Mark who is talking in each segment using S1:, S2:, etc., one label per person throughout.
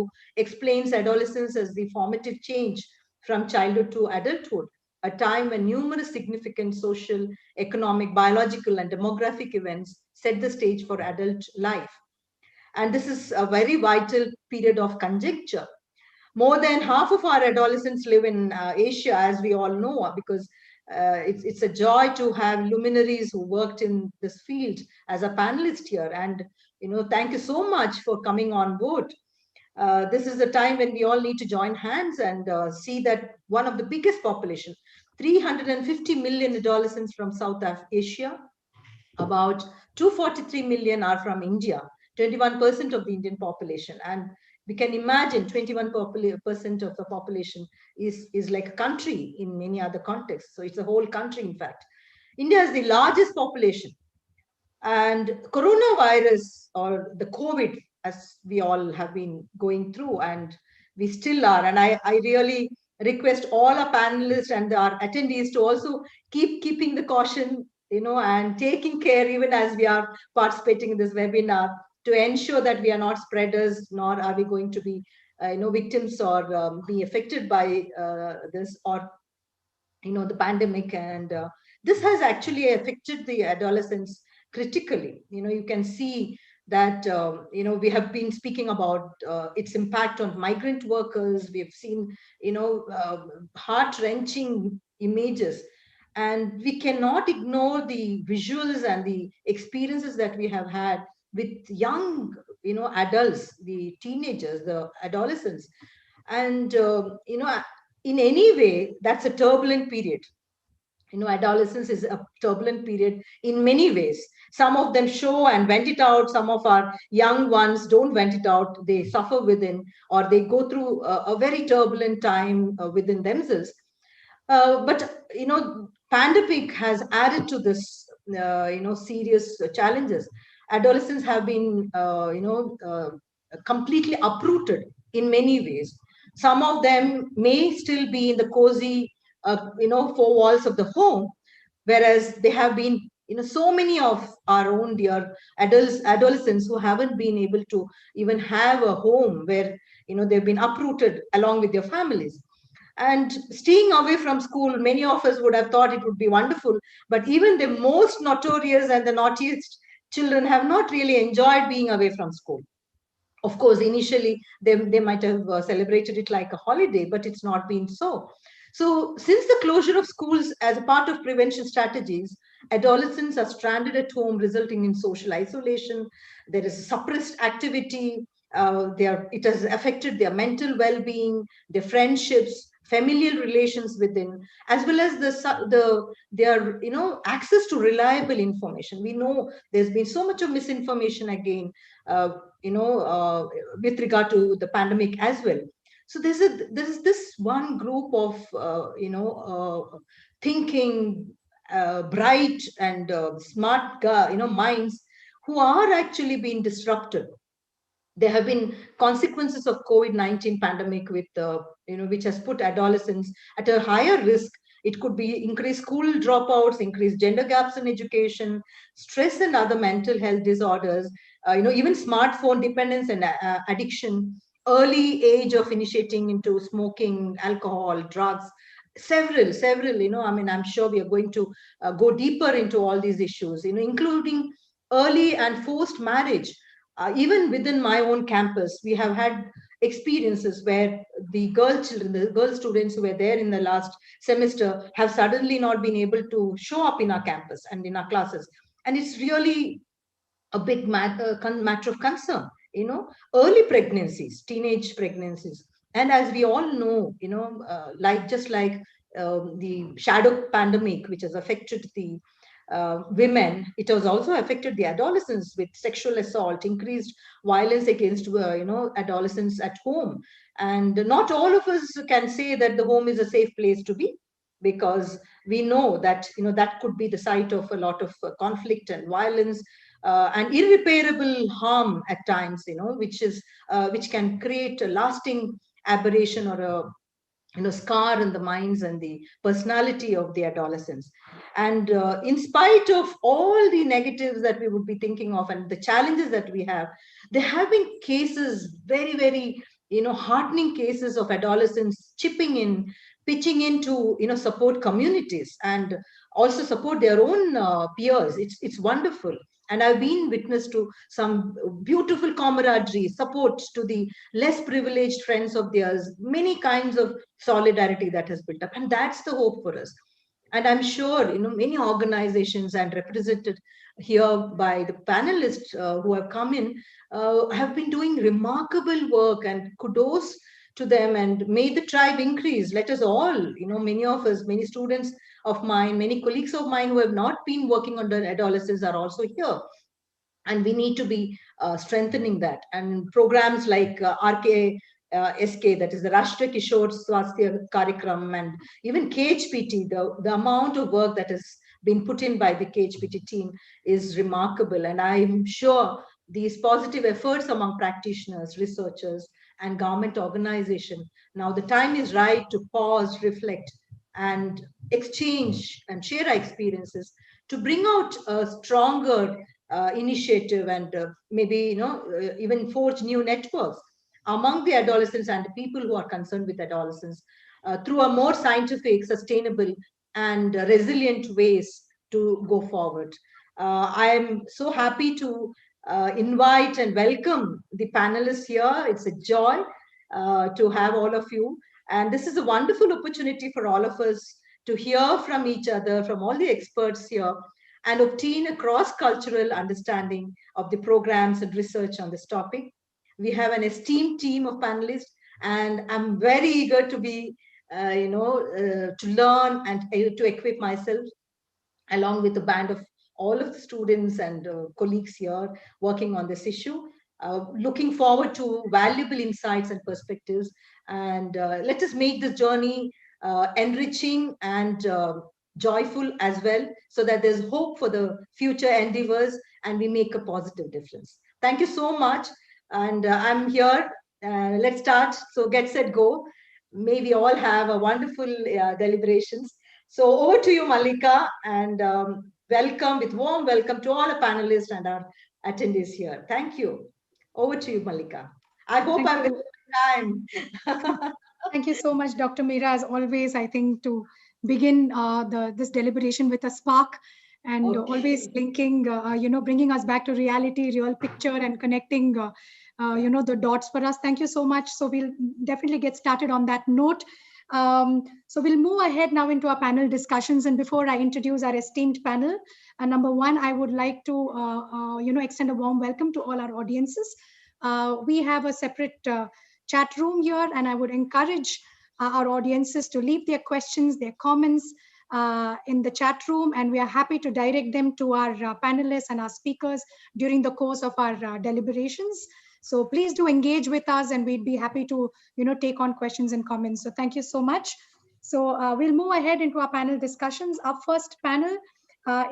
S1: who explains adolescence as the formative change from childhood to adulthood, a time when numerous significant social, economic, biological, and demographic events set the stage for adult life. And this is a very vital period of conjecture. More than half of our adolescents live in Asia, as we all know, because it's a joy to have luminaries who worked in this field as a panelist here. And thank you so much for coming on board. This is the time when we all need to join hands and see that one of the biggest population, 350 million adolescents from South Asia, about 243 million are from India, 21% of the Indian population. And we can imagine 21% of the population is like a country in many other contexts. So it's a whole country, in fact. India is the largest population. And coronavirus, or the COVID, as we all have been going through, and we still are. And I really request all our panelists and our attendees to also keeping the caution, and taking care even as we are participating in this webinar, to ensure that we are not spreaders, nor are we going to be, victims or be affected by this, or, the pandemic. And this has actually affected the adolescents critically. You can see that, we have been speaking about its impact on migrant workers. We have seen, heart-wrenching images. And we cannot ignore the visuals and the experiences that we have had with young, adults, the teenagers, the adolescents. And, in any way, that's a turbulent period. Adolescence is a turbulent period in many ways. Some of them show and vent it out. Some of our young ones don't vent it out. They suffer within, or they go through a very turbulent time within themselves. But, pandemic has added to this, serious challenges. Adolescents have been, completely uprooted in many ways. Some of them may still be in the cozy, four walls of the home, whereas they have been, so many of our own dear adolescents who haven't been able to even have a home, where, they've been uprooted along with their families. And staying away from school, many of us would have thought it would be wonderful, but even the most notorious and the naughtiest children have not really enjoyed being away from school. Of course, initially, they might have celebrated it like a holiday, but it's not been so. So since the closure of schools as a part of prevention strategies, adolescents are stranded at home, resulting in social isolation. There is suppressed activity. It has affected their mental well-being, their friendships, familial relations within, as well as their access to reliable information. We know there's been so much of misinformation again, with regard to the pandemic as well. So there's this one group of thinking, bright and smart minds who are actually being disrupted. There have been consequences of COVID-19 pandemic with which has put adolescents at a higher risk. It could be increased school dropouts, increased gender gaps in education, stress and other mental health disorders, even smartphone dependence and addiction, early age of initiating into smoking, alcohol, drugs, several, I'm sure we are going to go deeper into all these issues, including early and forced marriage. Even within my own campus, we have had experiences where the girl students who were there in the last semester have suddenly not been able to show up in our campus and in our classes. And it's really a big matter of concern, early pregnancies, teenage pregnancies. And as we all know, just like the shadow pandemic, which has affected the women, it has also affected the adolescents with sexual assault, increased violence against adolescents at home. And not all of us can say that the home is a safe place to be, because we know that that could be the site of a lot of conflict and violence, and irreparable harm at times, which can create a lasting aberration or a scar in the minds and the personality of the adolescents. And in spite of all the negatives that we would be thinking of and the challenges that we have, there have been cases, very, very heartening cases of adolescents chipping in, pitching in to, support communities and also support their own peers. It's wonderful. And I've been witness to some beautiful camaraderie, support to the less privileged friends of theirs, many kinds of solidarity that has built up. And that's the hope for us. And I'm sure, many organizations and represented here by the panelists who have come in have been doing remarkable work, and kudos to them, and may the tribe increase. Let us all, many of us, many students of mine, many colleagues of mine who have not been working on the adolescents are also here. And we need to be strengthening that. And programs like SK, that is the Rashtriya Kishore Swasthya Karikram, and even KHPT, the amount of work that has been put in by the KHPT team is remarkable. And I'm sure these positive efforts among practitioners, researchers, and government organization, now the time is right to pause, reflect, and exchange and share our experiences to bring out a stronger initiative, and maybe even forge new networks among the adolescents and the people who are concerned with adolescents through a more scientific, sustainable, and resilient ways to go forward. I am so happy to invite and welcome the panelists here. It's a joy to have all of you, and this is a wonderful opportunity for all of us to hear from each other, from all the experts here, and obtain a cross-cultural understanding of the programs and research on this topic. We have an esteemed team of panelists, and I'm very eager to be, to learn and to equip myself along with a band of all of the students and colleagues here working on this issue. Looking forward to valuable insights and perspectives, and let us make this journey enriching and joyful as well, so that there's hope for the future endeavors and we make a positive difference. Thank you so much. And I'm here. Let's start. So get set, go. May we all have a wonderful deliberations. So over to you, Malika, and welcome, with warm welcome to all the panelists and our attendees here. Thank you. Over to you, Malika. I hope I'm with time.
S2: Thank you so much, Dr. Meera, as always, I think, to begin this deliberation with a spark, and always linking, bringing us back to reality, real picture, and connecting, the dots for us. Thank you so much. So we'll definitely get started on that note. So we'll move ahead now into our panel discussions. And before I introduce our esteemed panel, number one, I would like to, extend a warm welcome to all our audiences. We have a separate chat room here, and I would encourage our audiences to leave their questions, their comments in the chat room, and we are happy to direct them to our panelists and our speakers during the course of our deliberations. So please do engage with us, and we'd be happy to take on questions and comments. So thank you so much. So we'll move ahead into our panel discussions. Our first panel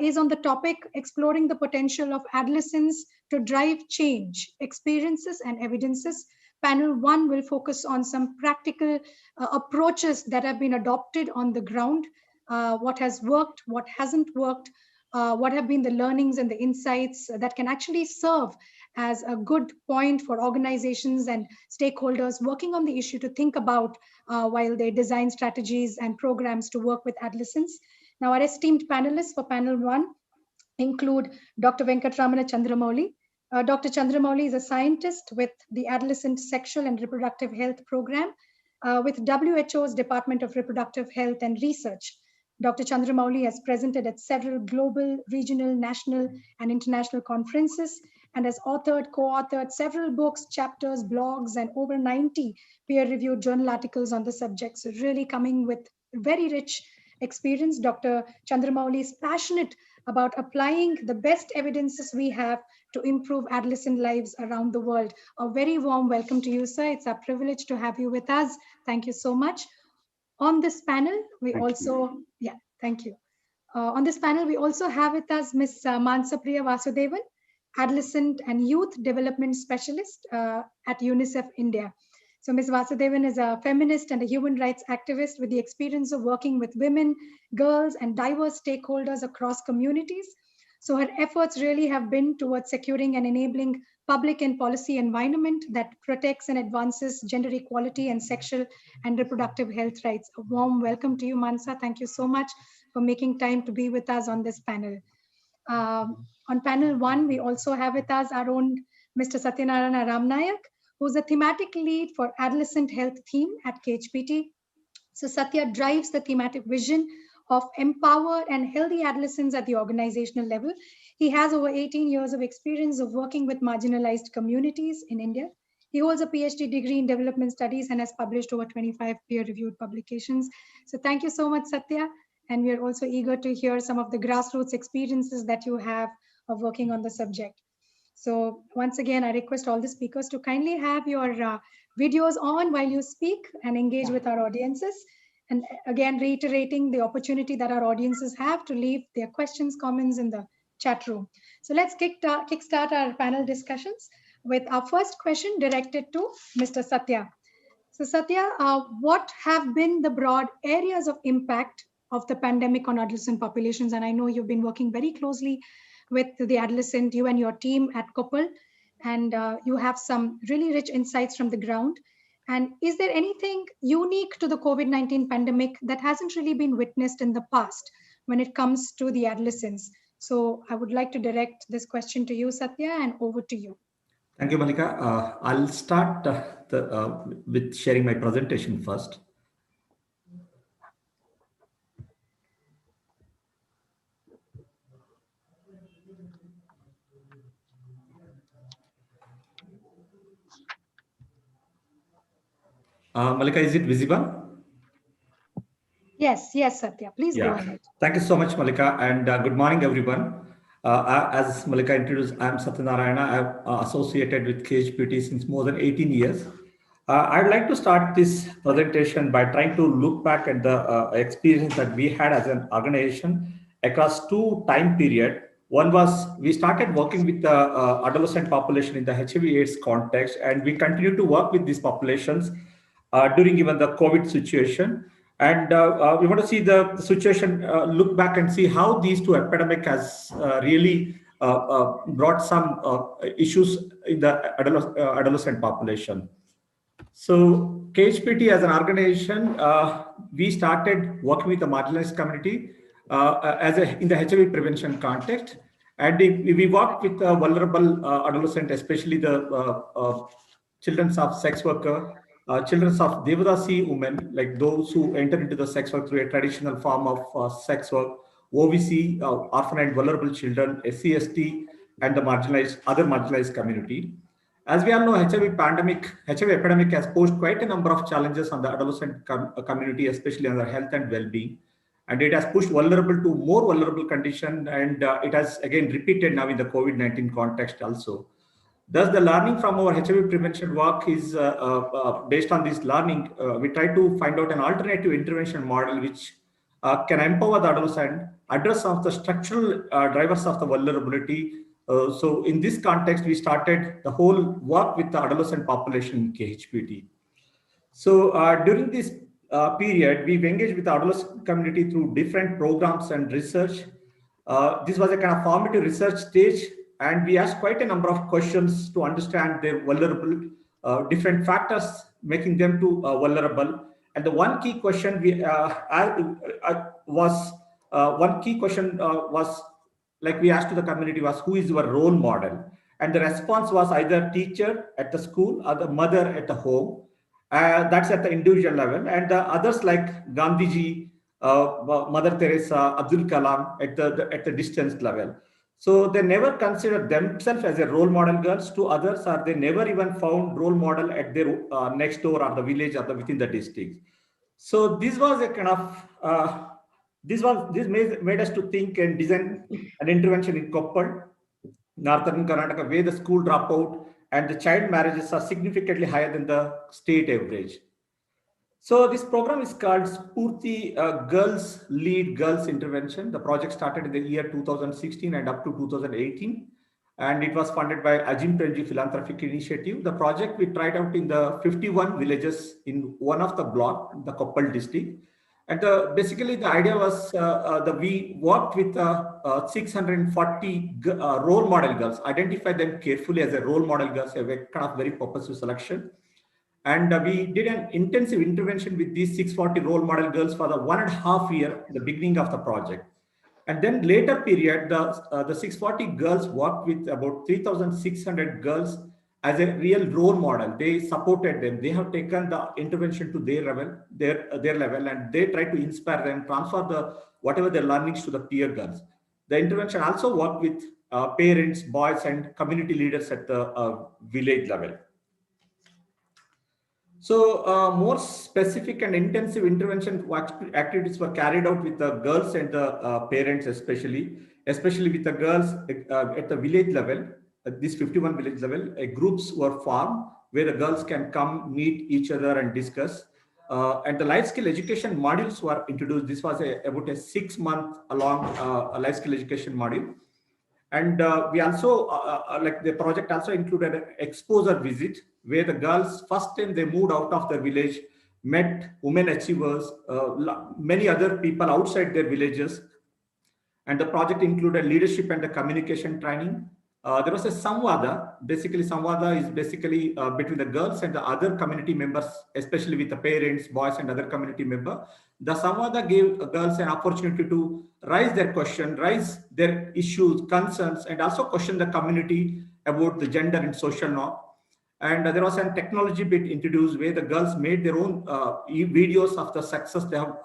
S2: is on the topic exploring the potential of adolescents to drive change, experiences and evidences. Panel 1 will focus on some practical approaches that have been adopted on the ground, what has worked, what hasn't worked, what have been the learnings and the insights that can actually serve as a good point for organizations and stakeholders working on the issue to think about while they design strategies and programs to work with adolescents. Now, our esteemed panelists for panel 1 include Dr. Venkatramana Chandramouli. Dr. Chandramouli is a scientist with the Adolescent Sexual and Reproductive Health Program with WHO's Department of Reproductive Health and Research. Dr. Chandramouli has presented at several global, regional, national, and international conferences, and has authored, co-authored several books, chapters, blogs, and over 90 peer-reviewed journal articles on the subject. So really coming with very rich experience. Dr. Chandramouli is passionate about applying the best evidences we have to improve adolescent lives around the world. A very warm welcome to you, sir. It's a privilege to have you with us. Thank you so much. On this panel, we thank you. On this panel, we also have with us Ms. Mansapriya Vasudevan, Adolescent and Youth Development Specialist at UNICEF India. So Ms. Vasudevan is a feminist and a human rights activist with the experience of working with women, girls, and diverse stakeholders across communities. So her efforts really have been towards securing and enabling public and policy environment that protects and advances gender equality and sexual and reproductive health rights. A warm welcome to you, Mansa. Thank you so much for making time to be with us on this panel. On panel 1, we also have with us our own Mr. Satyanarayana Ramnayak, who's the thematic lead for adolescent health theme at KHPT. So Satya drives the thematic vision of empower and healthy adolescents at the organizational level. He has over 18 years of experience of working with marginalized communities in India. He holds a PhD degree in development studies and has published over 25 peer-reviewed publications. So thank you so much, Satya. And we are also eager to hear some of the grassroots experiences that you have of working on the subject. So once again, I request all the speakers to kindly have your videos on while you speak and engage with our audiences. And again, reiterating the opportunity that our audiences have to leave their questions, comments in the chat room. So let's kickstart our panel discussions with our first question directed to Mr. Satya. So Satya, what have been the broad areas of impact of the pandemic on adolescent populations? And I know you've been working very closely with the adolescent, you and your team at Koppal, and you have some really rich insights from the ground. And is there anything unique to the COVID-19 pandemic that hasn't really been witnessed in the past when it comes to the adolescents? So I would like to direct this question to you, Satya, and over to you.
S3: Thank you, Malika. I'll start with sharing my presentation first. Malika, is it visible?
S2: Yes, Satya, please go ahead.
S3: Thank you so much, Malika, and good morning, everyone. As Malika introduced, I'm Satyanarayana. I'm associated with KHPT since more than 18 years. I'd like to start this presentation by trying to look back at the experience that we had as an organization across two time periods. One was we started working with the adolescent population in the HIV/AIDS context, and we continue to work with these populations during even the COVID situation. And we want to see the situation, look back and see how these two epidemic has really brought some issues in the adolescent population. So KHPT as an organization, we started working with the marginalized community in the HIV prevention context. And we worked with vulnerable adolescents, especially the children of sex worker, children of Devadasi women, like those who enter into the sex work through a traditional form of sex work, OVC, orphan and vulnerable children, SC/ST, and the other marginalized community. As we all know, HIV epidemic has posed quite a number of challenges on the adolescent community, especially on their health and well-being. And it has pushed vulnerable to more vulnerable condition, and it has again repeated now in the COVID-19 context also. Thus, the learning from our HIV prevention work is based on this learning. We try to find out an alternative intervention model which can empower the adolescent, address some of the structural drivers of the vulnerability. So in this context, we started the whole work with the adolescent population in KHPT. So during this period, we've engaged with the adolescent community through different programs and research. This was a kind of formative research stage, and we asked quite a number of questions to understand their vulnerable, different factors making them too vulnerable. And the one key question was like we asked to the community was, who is your role model? And the response was either teacher at the school or the mother at the home. That's at the individual level. And the others like Gandhiji, Mother Teresa, Abdul Kalam at the distance level. So they never considered themselves as a role model girls to others, or they never even found role model at their next door or the village or within the district. So this was a kind of this made us to think and design an intervention in Koppal, Northern Karnataka, where the school dropout and the child marriages are significantly higher than the state average. So this program is called Spurti Girls Lead Girls Intervention. The project started in the year 2016 and up to 2018. And it was funded by Ajim Premji Philanthropic Initiative. The project we tried out in the 51 villages in one of the block, the Koppal district. And basically, the idea was that we worked with 640 role model girls, identified them carefully as a role model girls, a kind of very purposive selection. And we did an intensive intervention with these 640 role model girls for the 1.5 year, the beginning of the project. And then later period, the 640 girls worked with about 3,600 girls as a real role model. They supported them. They have taken the intervention to their level, their level, and they try to inspire them, transfer the whatever their learnings to the peer girls. The intervention also worked with parents, boys, and community leaders at the village level. So more specific and intensive intervention activities were carried out with the girls and the parents, especially with the girls at the village level. At this 51 village level, groups were formed where the girls can come meet each other and discuss. And the life skill education modules were introduced. This was about a 6-month long life skill education module. And we also, like the project also included an exposure visit where the girls, first time they moved out of their village, met women achievers, many other people outside their villages. And the project included leadership and the communication training. There was a Samvada. Basically, Samvada is basically between the girls and the other community members, especially with the parents, boys, and other community members. The Samvada gave girls an opportunity to raise their question, raise their issues, concerns, and also question the community about the gender and social norm. And there was a technology bit introduced where the girls made their own videos of the success they have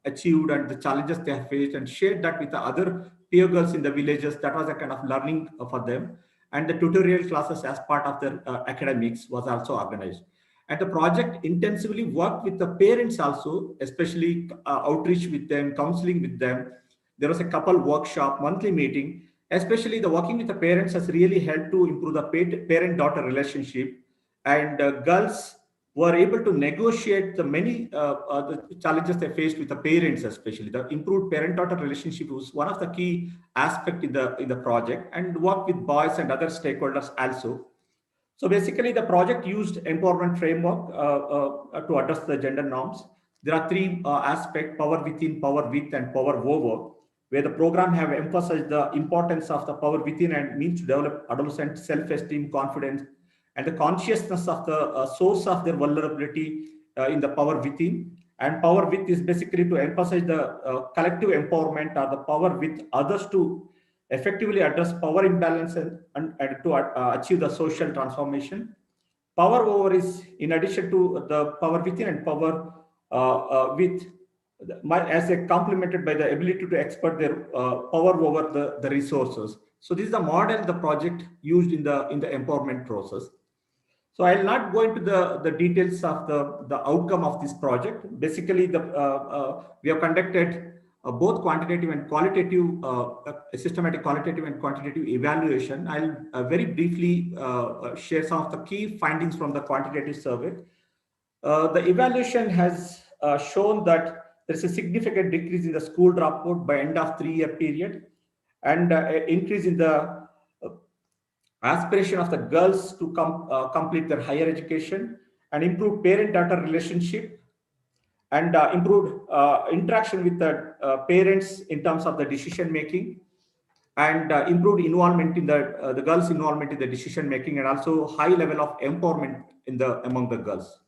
S3: achieved and the challenges they have faced, and shared that with the other peer girls in the villages. That was a kind of learning for them. And the tutorial classes as part of their academics was also organized. And the project intensively worked with the parents also, especially outreach with them, counseling with them. There was a couple workshop, monthly meeting. Especially the working with the parents has really helped to improve the parent-daughter relationship. And girls were able to negotiate the many the challenges they faced with the parents, especially. The improved parent-daughter relationship was one of the key aspects in the project, and work with boys and other stakeholders also. So basically, the project used empowerment framework to address the gender norms. There are 3 aspects: power within, power with, and power over, where the program have emphasized the importance of the power within and means to develop adolescent self-esteem, confidence, and the consciousness of the source of their vulnerability in the power within. And power with is basically to emphasize the collective empowerment or the power with others to effectively address power imbalance and to achieve the social transformation. Power over is in addition to the power within and power with, as a complemented by the ability to expert their power over the resources. So this is the model the project used in the empowerment process. So I'll not go into the details of the outcome of this project. Basically, we have conducted both quantitative and qualitative, systematic qualitative and quantitative evaluation. I'll very briefly share some of the key findings from the quantitative survey. The evaluation has shown that there's a significant decrease in the school dropout by end of 3-year period, and increase in the aspiration of the girls to complete their higher education, and improve parent-daughter relationship, and improved interaction with the parents in terms of the decision making, and improved involvement in the girls' involvement in the decision making, and also high level of empowerment among the girls.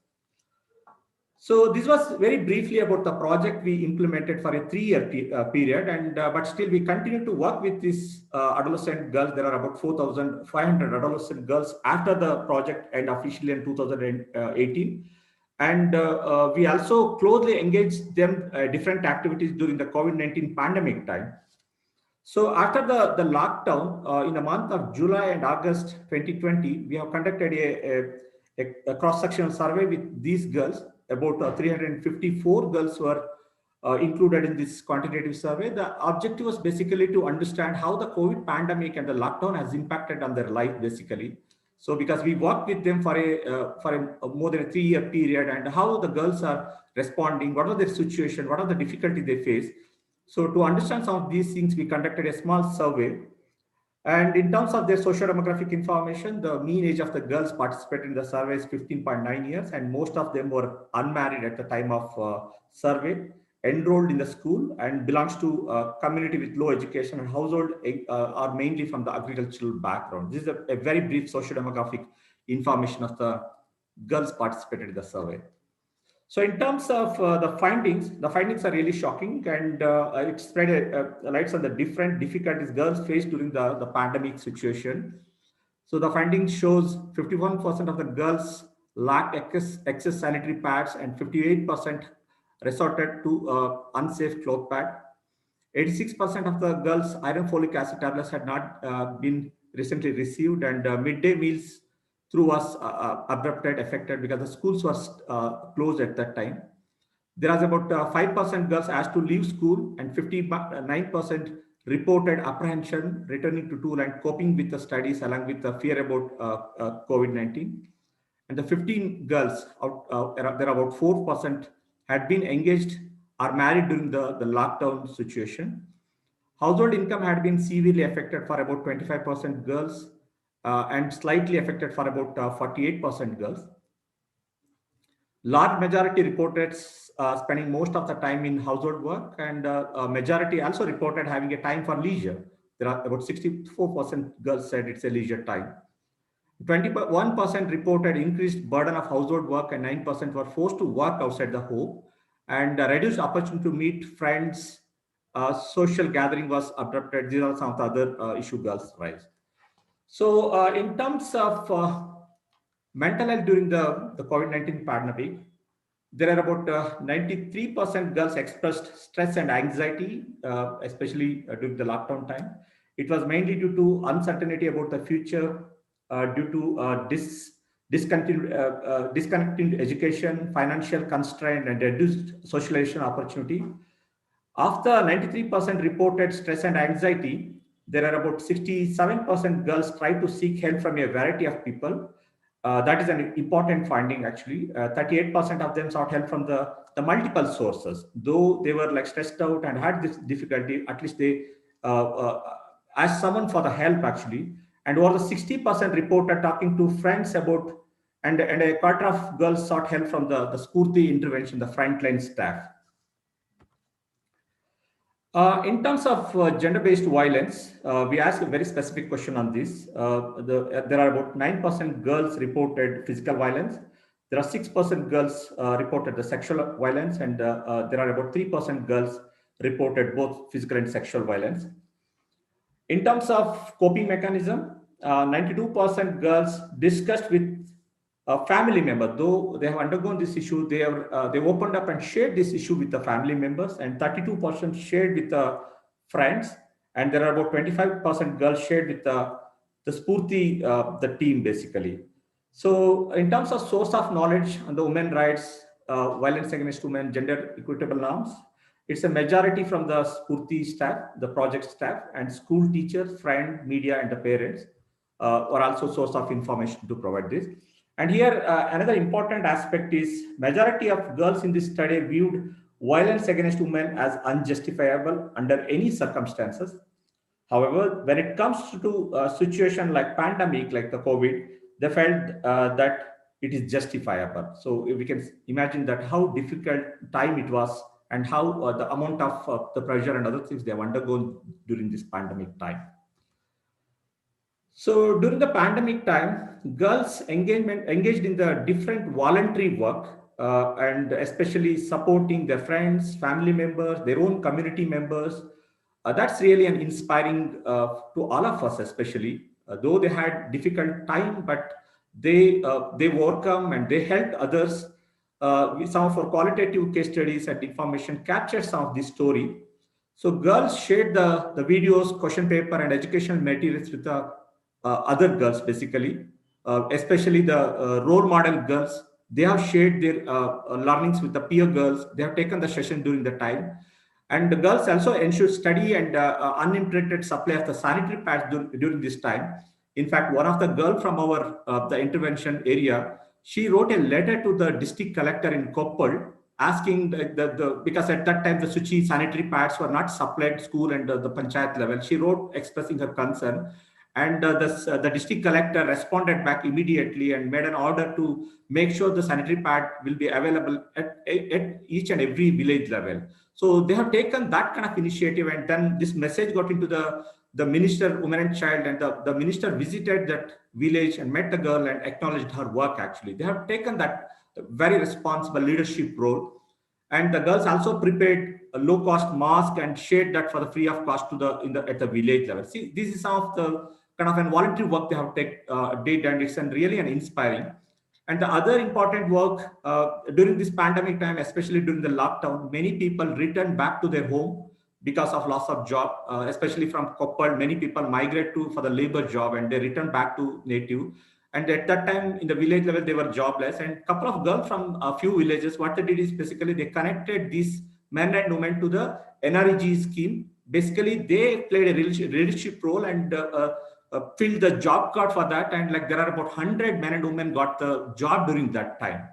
S3: So this was very briefly about the project we implemented for a 3-year period, and but still we continue to work with these adolescent girls. There are about 4,500 adolescent girls after the project end officially in 2018. And we also closely engaged them different activities during the COVID-19 pandemic time. So after the lockdown, in the month of July and August 2020, we have conducted a cross-sectional survey with these girls. About 354 girls were included in this quantitative survey. The objective was basically to understand how the COVID pandemic and the lockdown has impacted on their life, basically. So because we worked with them for a more than a 3-year period, and how the girls are responding, what are their situation, what are the difficulties they face. So to understand some of these things, we conducted a small survey. And in terms of their socio-demographic information, the mean age of the girls participating in the survey is 15.9 years, and most of them were unmarried at the time of survey. enrolled in the school and belongs to a community with low education and household are mainly from the agricultural background. This is a very brief socio-demographic information of the girls participated in the survey. So in terms of the findings are really shocking, and it spread lights on the different difficulties girls faced during the pandemic situation. So the findings shows 51% of the girls lacked excess sanitary pads and 58% resorted to unsafe cloth pad. 86% of the girls' iron folic acid tablets had not been recently received, and midday meals through was abrupted, affected because the schools were closed at that time. There was about 5% girls asked to leave school, and 59% reported apprehension returning to school and coping with the studies along with the fear about COVID-19. And the 15 girls, there are about 4% had been engaged or married during the lockdown situation. Household income had been severely affected for about 25% girls and slightly affected for about 48% girls. Large majority reported spending most of the time in household work, and a majority also reported having a time for leisure. There are about 64% girls said it's a leisure time. 21% reported increased burden of household work, and 9% were forced to work outside the home, and reduced opportunity to meet friends. Social gathering was abrupted. These are some of the other issue girls raised. So in terms of mental health during the COVID-19 pandemic, there are about 93% girls expressed stress and anxiety, especially during the lockdown time. It was mainly due to uncertainty about the future, due to disconnected education, financial constraint, and reduced socialization opportunity. After 93% reported stress and anxiety, there are about 67% girls try to seek help from a variety of people. That is an important finding actually. 38% of them sought help from the multiple sources. Though they were like stressed out and had this difficulty, at least they asked someone for the help actually. And over the 60% reported talking to friends about, and a quarter of girls sought help from the Spurti intervention, the frontline staff. In terms of gender-based violence, we asked a very specific question on this. There are about 9% girls reported physical violence. There are 6% girls reported the sexual violence, and there are about 3% girls reported both physical and sexual violence. In terms of coping mechanism, 92% girls discussed with a family member, though they have undergone this issue, they opened up and shared this issue with the family members, and 32% shared with the friends, and there are about 25% girls shared with the Spurti, the team basically. So in terms of source of knowledge on the women rights, violence against women, gender equitable norms, it's a majority from the Spurti staff, the project staff, and school teachers, friend, media, and the parents are also source of information to provide this. And here, another important aspect is majority of girls in this study viewed violence against women as unjustifiable under any circumstances. However, when it comes to a situation like pandemic, like the COVID, they felt that it is justifiable. So we can imagine that how difficult time it was and how the amount of the pressure and other things they have undergone during this pandemic time. So during the pandemic time, girls engaged in the different voluntary work and especially supporting their friends, family members, their own community members. That's really an inspiring to all of us, especially though they had difficult time, but they overcome and they helped others. Some of our qualitative case studies and information captured some of this story. So girls shared the videos, question paper, and educational materials with the other girls, basically, especially the role model girls. They have shared their learnings with the peer girls. They have taken the session during the time. And the girls also ensured study and uninterrupted supply of the sanitary pads during this time. In fact, one of the girls from our the intervention area, she wrote a letter to the district collector in Koppal asking because at that time the Suchi sanitary pads were not supplied school and the panchayat level. She wrote expressing her concern. And the district collector responded back immediately and made an order to make sure the sanitary pad will be available at each and every village level. So they have taken that kind of initiative, and then this message got into the minister, women and child, and the minister visited that village and met the girl and acknowledged her work. Actually, they have taken that very responsible leadership role, and the girls also prepared a low-cost mask and shared that for the free of cost to at the village level. See, this is some of the kind of voluntary work they have did, and it's really an inspiring. And the other important work during this pandemic time, especially during the lockdown, many people returned back to their home because of loss of job, especially from Koppal. Many people migrate for the labor job, and they return back to native. And at that time, in the village level, they were jobless. And a couple of girls from a few villages, what they did is basically they connected these men and women to the NREG scheme. Basically, they played a leadership role and filled the job card for that. And like there are about 100 men and women got the job during that time.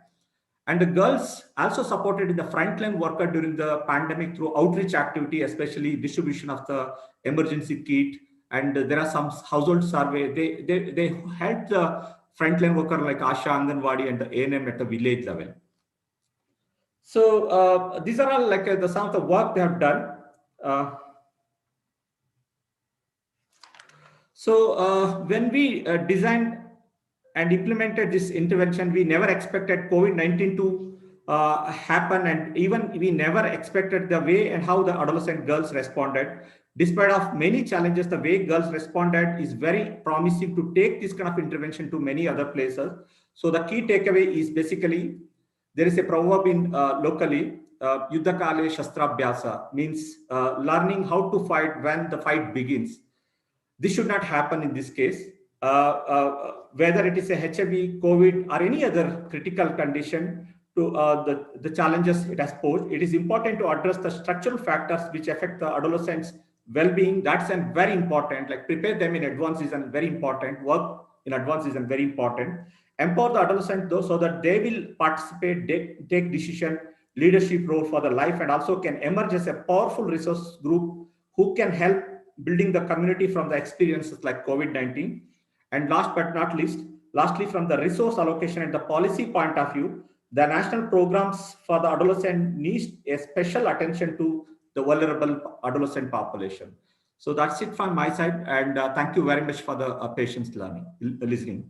S3: And the girls also supported in the frontline worker during the pandemic through outreach activity, especially distribution of the emergency kit. And there are some household survey. They helped the frontline worker like Asha, Anganwadi, and the ANM at the village level. So these are all like some of the work they have done. When we designed and implemented this intervention, we never expected COVID-19 to happen, and even we never expected the way and how the adolescent girls responded. Despite of many challenges, the way girls responded is very promising to take this kind of intervention to many other places. So the key takeaway is basically, there is a proverb in locally, Yuddha Kale Shastrabhyasa, means learning how to fight when the fight begins. This should not happen in this case. Whether it is a HIV, COVID, or any other critical condition, to the challenges it has posed, it is important to address the structural factors which affect the adolescents' well-being. That's very important. Like prepare them in advance is very important. Work in advance is very important. Empower the adolescent though, so that they will participate, take decision, leadership role for their life, and also can emerge as a powerful resource group who can help building the community from the experiences like COVID-19. And last but not least, lastly, from the resource allocation and the policy point of view, the national programs for the adolescent needs a special attention to the vulnerable adolescent population. So that's it from my side. And thank you very much for the patience listening.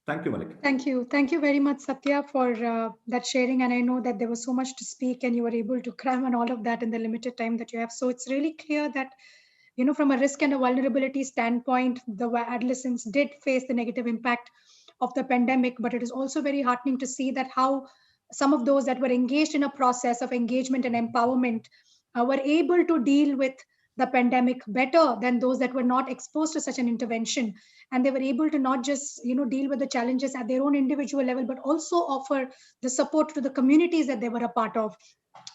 S3: Thank you, Malika.
S2: Thank you. Thank you very much, Satya, for that sharing. And I know that there was so much to speak and you were able to cram on all of that in the limited time that you have. So it's really clear that, you know, from a risk and a vulnerability standpoint, the adolescents did face the negative impact of the pandemic, but it is also very heartening to see that how some of those that were engaged in a process of engagement and empowerment were able to deal with the pandemic better than those that were not exposed to such an intervention. And they were able to not just, you know, deal with the challenges at their own individual level, but also offer the support to the communities that they were a part of.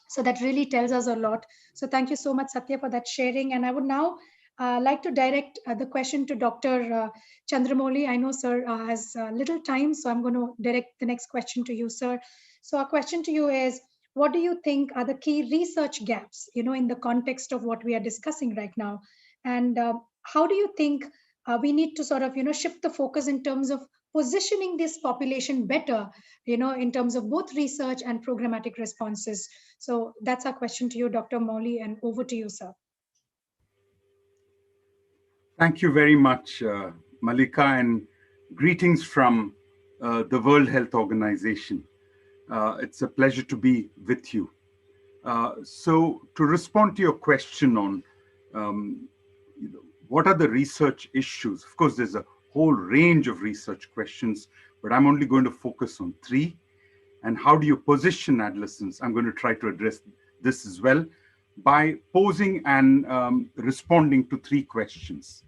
S2: So that really tells us a lot. So thank you so much, Satya, for that sharing. And I would now like to direct the question to Dr. Chandramouli. I know, sir, has little time, so I'm going to direct the next question to you, sir. So our question to you is, what do you think are the key research gaps, you know, in the context of what we are discussing right now? And how do you think we need to sort of, you know, shift the focus in terms of positioning this population better, you know, in terms of both research and programmatic responses? So that's our question to you, Dr. Mouli, and over to you, sir.
S4: Thank you very much, Malika, and greetings from the World Health Organization. It's a pleasure to be with you. So to respond to your question on what are the research issues, of course, there's a whole range of research questions, but I'm only going to focus on three. And how do you position adolescents? I'm going to try to address this as well by posing and responding to three questions.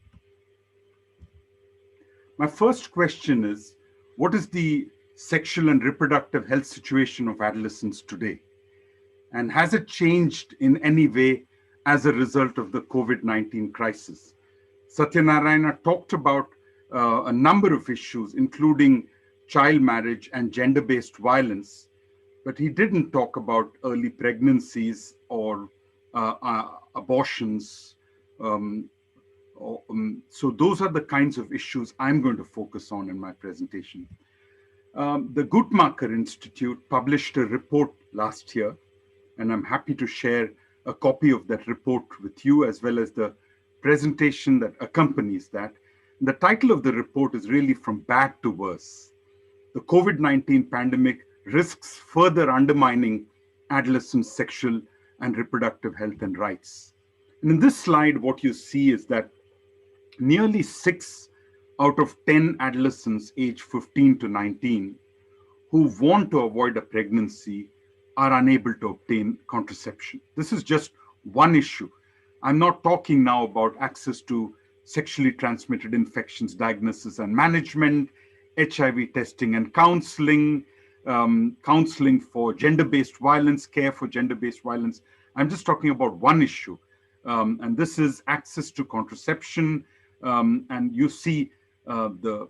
S4: My first question is, what is the sexual and reproductive health situation of adolescents today? And has it changed in any way as a result of the COVID-19 crisis? Satyanarayana talked about a number of issues, including child marriage and gender-based violence, but he didn't talk about early pregnancies or abortions. So those are the kinds of issues I'm going to focus on in my presentation. The Guttmacher Institute published a report last year, and I'm happy to share a copy of that report with you, as well as the presentation that accompanies that. The title of the report is really From Bad to Worse. The COVID-19 pandemic risks further undermining adolescent sexual and reproductive health and rights. And in this slide, what you see is that nearly 6 out of 10 adolescents aged 15 to 19 who want to avoid a pregnancy are unable to obtain contraception. This is just one issue. I'm not talking now about access to sexually transmitted infections, diagnosis and management, HIV testing and counseling, counseling for gender-based violence, care for gender-based violence. I'm just talking about one issue. And this is access to contraception. And you see the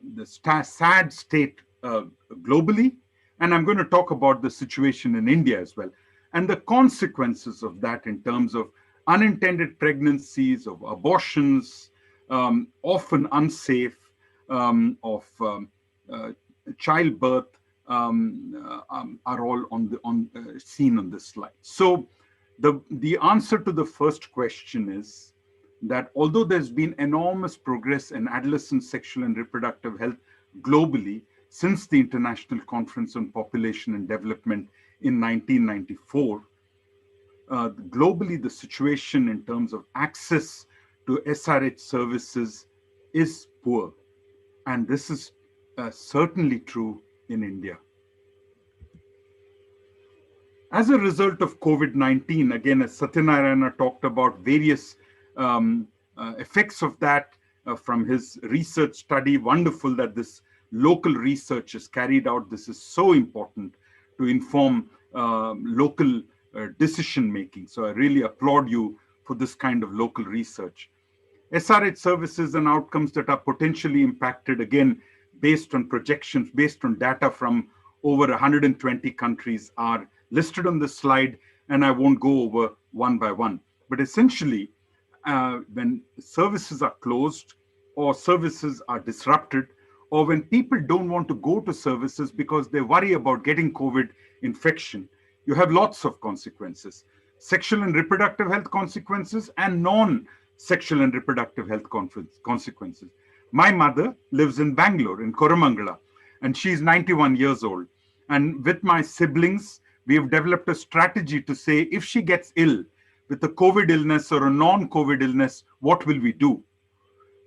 S4: sad state globally. And I'm going to talk about the situation in India as well, and the consequences of that in terms of unintended pregnancies, of abortions, often unsafe, of childbirth, are all seen on this slide. So the answer to the first question is that although there's been enormous progress in adolescent sexual and reproductive health globally since the International Conference on Population and Development in 1994, globally the situation in terms of access to SRH services is poor. And this is certainly true in India. As a result of COVID-19, again, as Satyanarayana talked about various effects of that from his research study, wonderful that this local research is carried out. This is so important to inform local decision making. So I really applaud you for this kind of local research. SRH services and outcomes that are potentially impacted, again, based on projections, based on data from over 120 countries are listed on this slide, and I won't go over one by one. But essentially, when services are closed or services are disrupted, or when people don't want to go to services because they worry about getting COVID infection, you have lots of consequences. Sexual and reproductive health consequences and non-sexual and reproductive health consequences. My mother lives in Bangalore, in Koramangala, and she's 91 years old. And with my siblings, we have developed a strategy to say, if she gets ill with a COVID illness or a non-COVID illness, what will we do?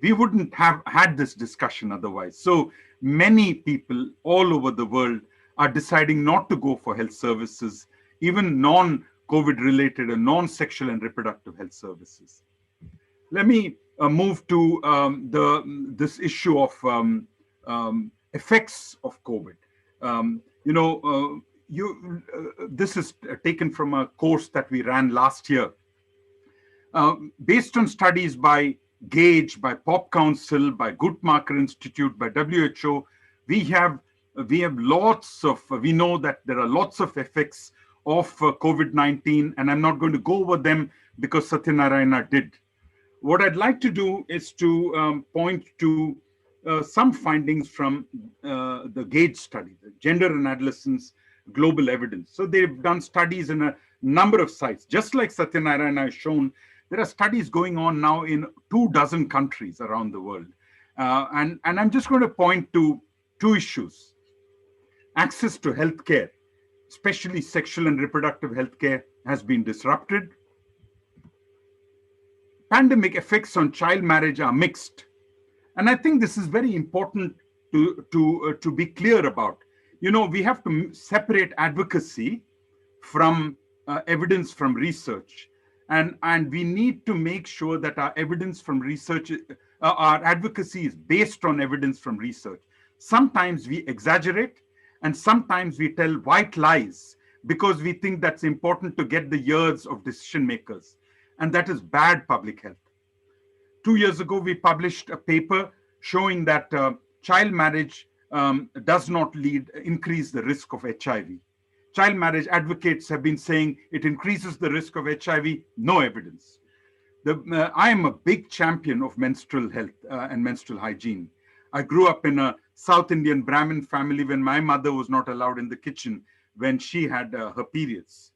S4: We wouldn't have had this discussion otherwise. So many people all over the world are deciding not to go for health services, even non-COVID related and non-sexual and reproductive health services. Let me move to this issue of effects of COVID. This is taken from a course that we ran last year. Based on studies by Gage, by Pop Council, by Guttmacher Institute, by WHO, we know that there are lots of effects of COVID-19, and I'm not going to go over them because Satyanarayana did. What I'd like to do is to point to some findings from the Gage study, the Gender and Adolescents Global Evidence. So they've done studies in a number of sites. Just like Satyanarayana has shown, there are studies going on now in 24 countries around the world. And I'm just going to point to two issues. Access to healthcare, especially sexual and reproductive healthcare, has been disrupted. Pandemic effects on child marriage are mixed. And I think this is very important to be clear about. We have to separate advocacy from evidence from research. And we need to make sure that our evidence from research, our advocacy is based on evidence from research. Sometimes we exaggerate and sometimes we tell white lies because we think that's important to get the ears of decision makers. And that is bad public health. 2 years ago, we published a paper showing that child marriage does not increase the risk of HIV. Child marriage advocates have been saying it increases the risk of HIV. No evidence. I am a big champion of menstrual health and menstrual hygiene. I grew up in a South Indian Brahmin family when my mother was not allowed in the kitchen when she had her periods.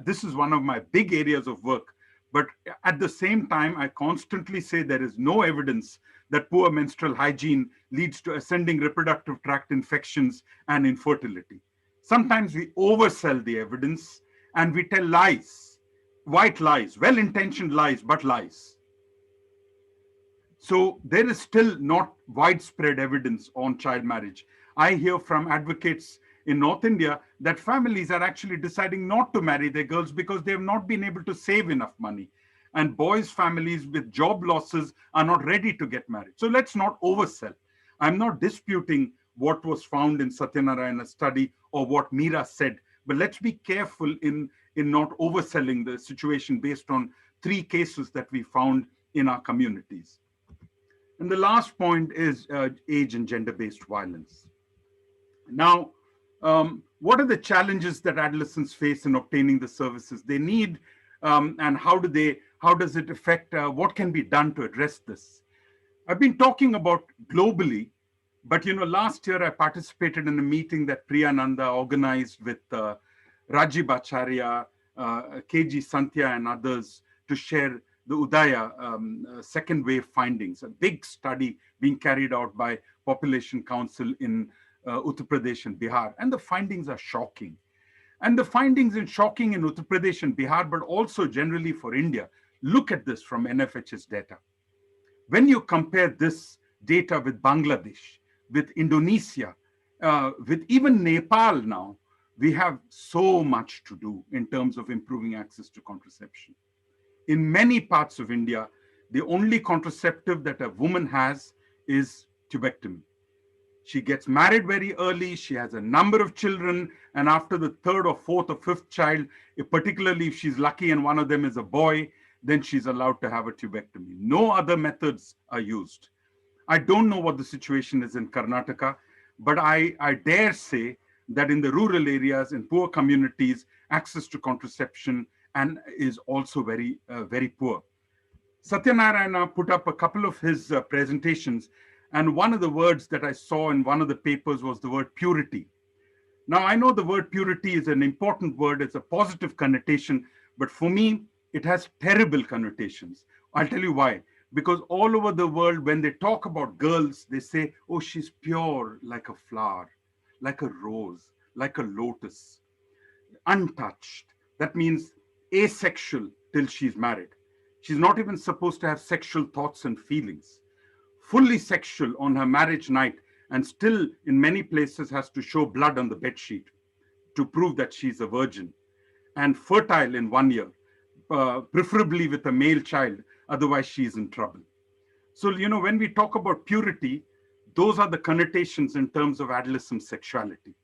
S4: This is one of my big areas of work. But at the same time, I constantly say there is no evidence that poor menstrual hygiene leads to ascending reproductive tract infections and infertility. Sometimes we oversell the evidence and we tell lies, white lies, well-intentioned lies, but lies. So there is still not widespread evidence on child marriage. I hear from advocates in North India that families are actually deciding not to marry their girls because they have not been able to save enough money. And boys' families with job losses are not ready to get married. So let's not oversell. I'm not disputing what was found in Satyanarayana's study or what Meera said, but let's be careful in not overselling the situation based on 3 cases that we found in our communities. And the last point is age and gender-based violence. Now, what are the challenges that adolescents face in obtaining the services they need, and how does it affect, what can be done to address this? I've been talking about globally, but last year I participated in a meeting that Priya Nanda organized with Rajiv Acharya, KG Santya and others to share the Udaya second wave findings, a big study being carried out by Population Council in Uttar Pradesh and Bihar. And the findings are shocking. And the findings are shocking in Uttar Pradesh and Bihar, but also generally for India. Look at this from NFHS data. When you compare this data with Bangladesh, with Indonesia, with even Nepal now, we have so much to do in terms of improving access to contraception. In many parts of India, the only contraceptive that a woman has is tubectomy. She gets married very early, she has a number of children, and after the 3rd or 4th or 5th child, particularly if she's lucky and one of them is a boy, then she's allowed to have a tubectomy. No other methods are used. I don't know what the situation is in Karnataka, but I dare say that in the rural areas, in poor communities, access to contraception is also very, very poor. Satyanarayana put up a couple of his presentations, and one of the words that I saw in one of the papers was the word purity. Now, I know the word purity is an important word, it's a positive connotation, but for me, it has terrible connotations. I'll tell you why. Because all over the world, when they talk about girls, they say, oh, she's pure like a flower, like a rose, like a lotus, untouched. That means asexual till she's married. She's not even supposed to have sexual thoughts and feelings. Fully sexual on her marriage night, and still in many places has to show blood on the bedsheet to prove that she's a virgin. And fertile in 1 year, preferably with a male child, otherwise she's in trouble. So, when we talk about purity, those are the connotations in terms of adolescent sexuality.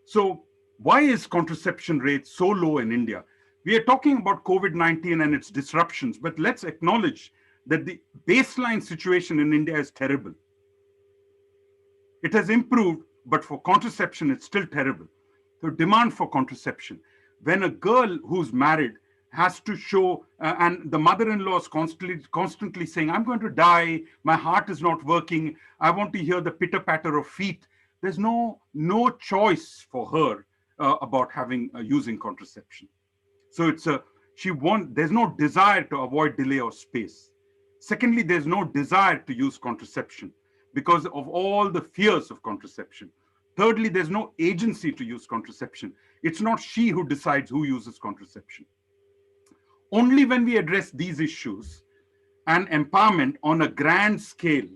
S4: So why is contraception rate so low in India? We are talking about COVID-19 and its disruptions, but let's acknowledge that the baseline situation in India is terrible. It has improved, but for contraception, it's still terrible. The demand for contraception. When a girl who's married has to show, and the mother-in-law is constantly saying, I'm going to die, my heart is not working, I want to hear the pitter-patter of feet. There's no choice for her about using contraception. So there's no desire to avoid delay or space. Secondly, there's no desire to use contraception because of all the fears of contraception. Thirdly, there's no agency to use contraception. It's not she who decides who uses contraception. Only when we address these issues and empowerment on a grand scale,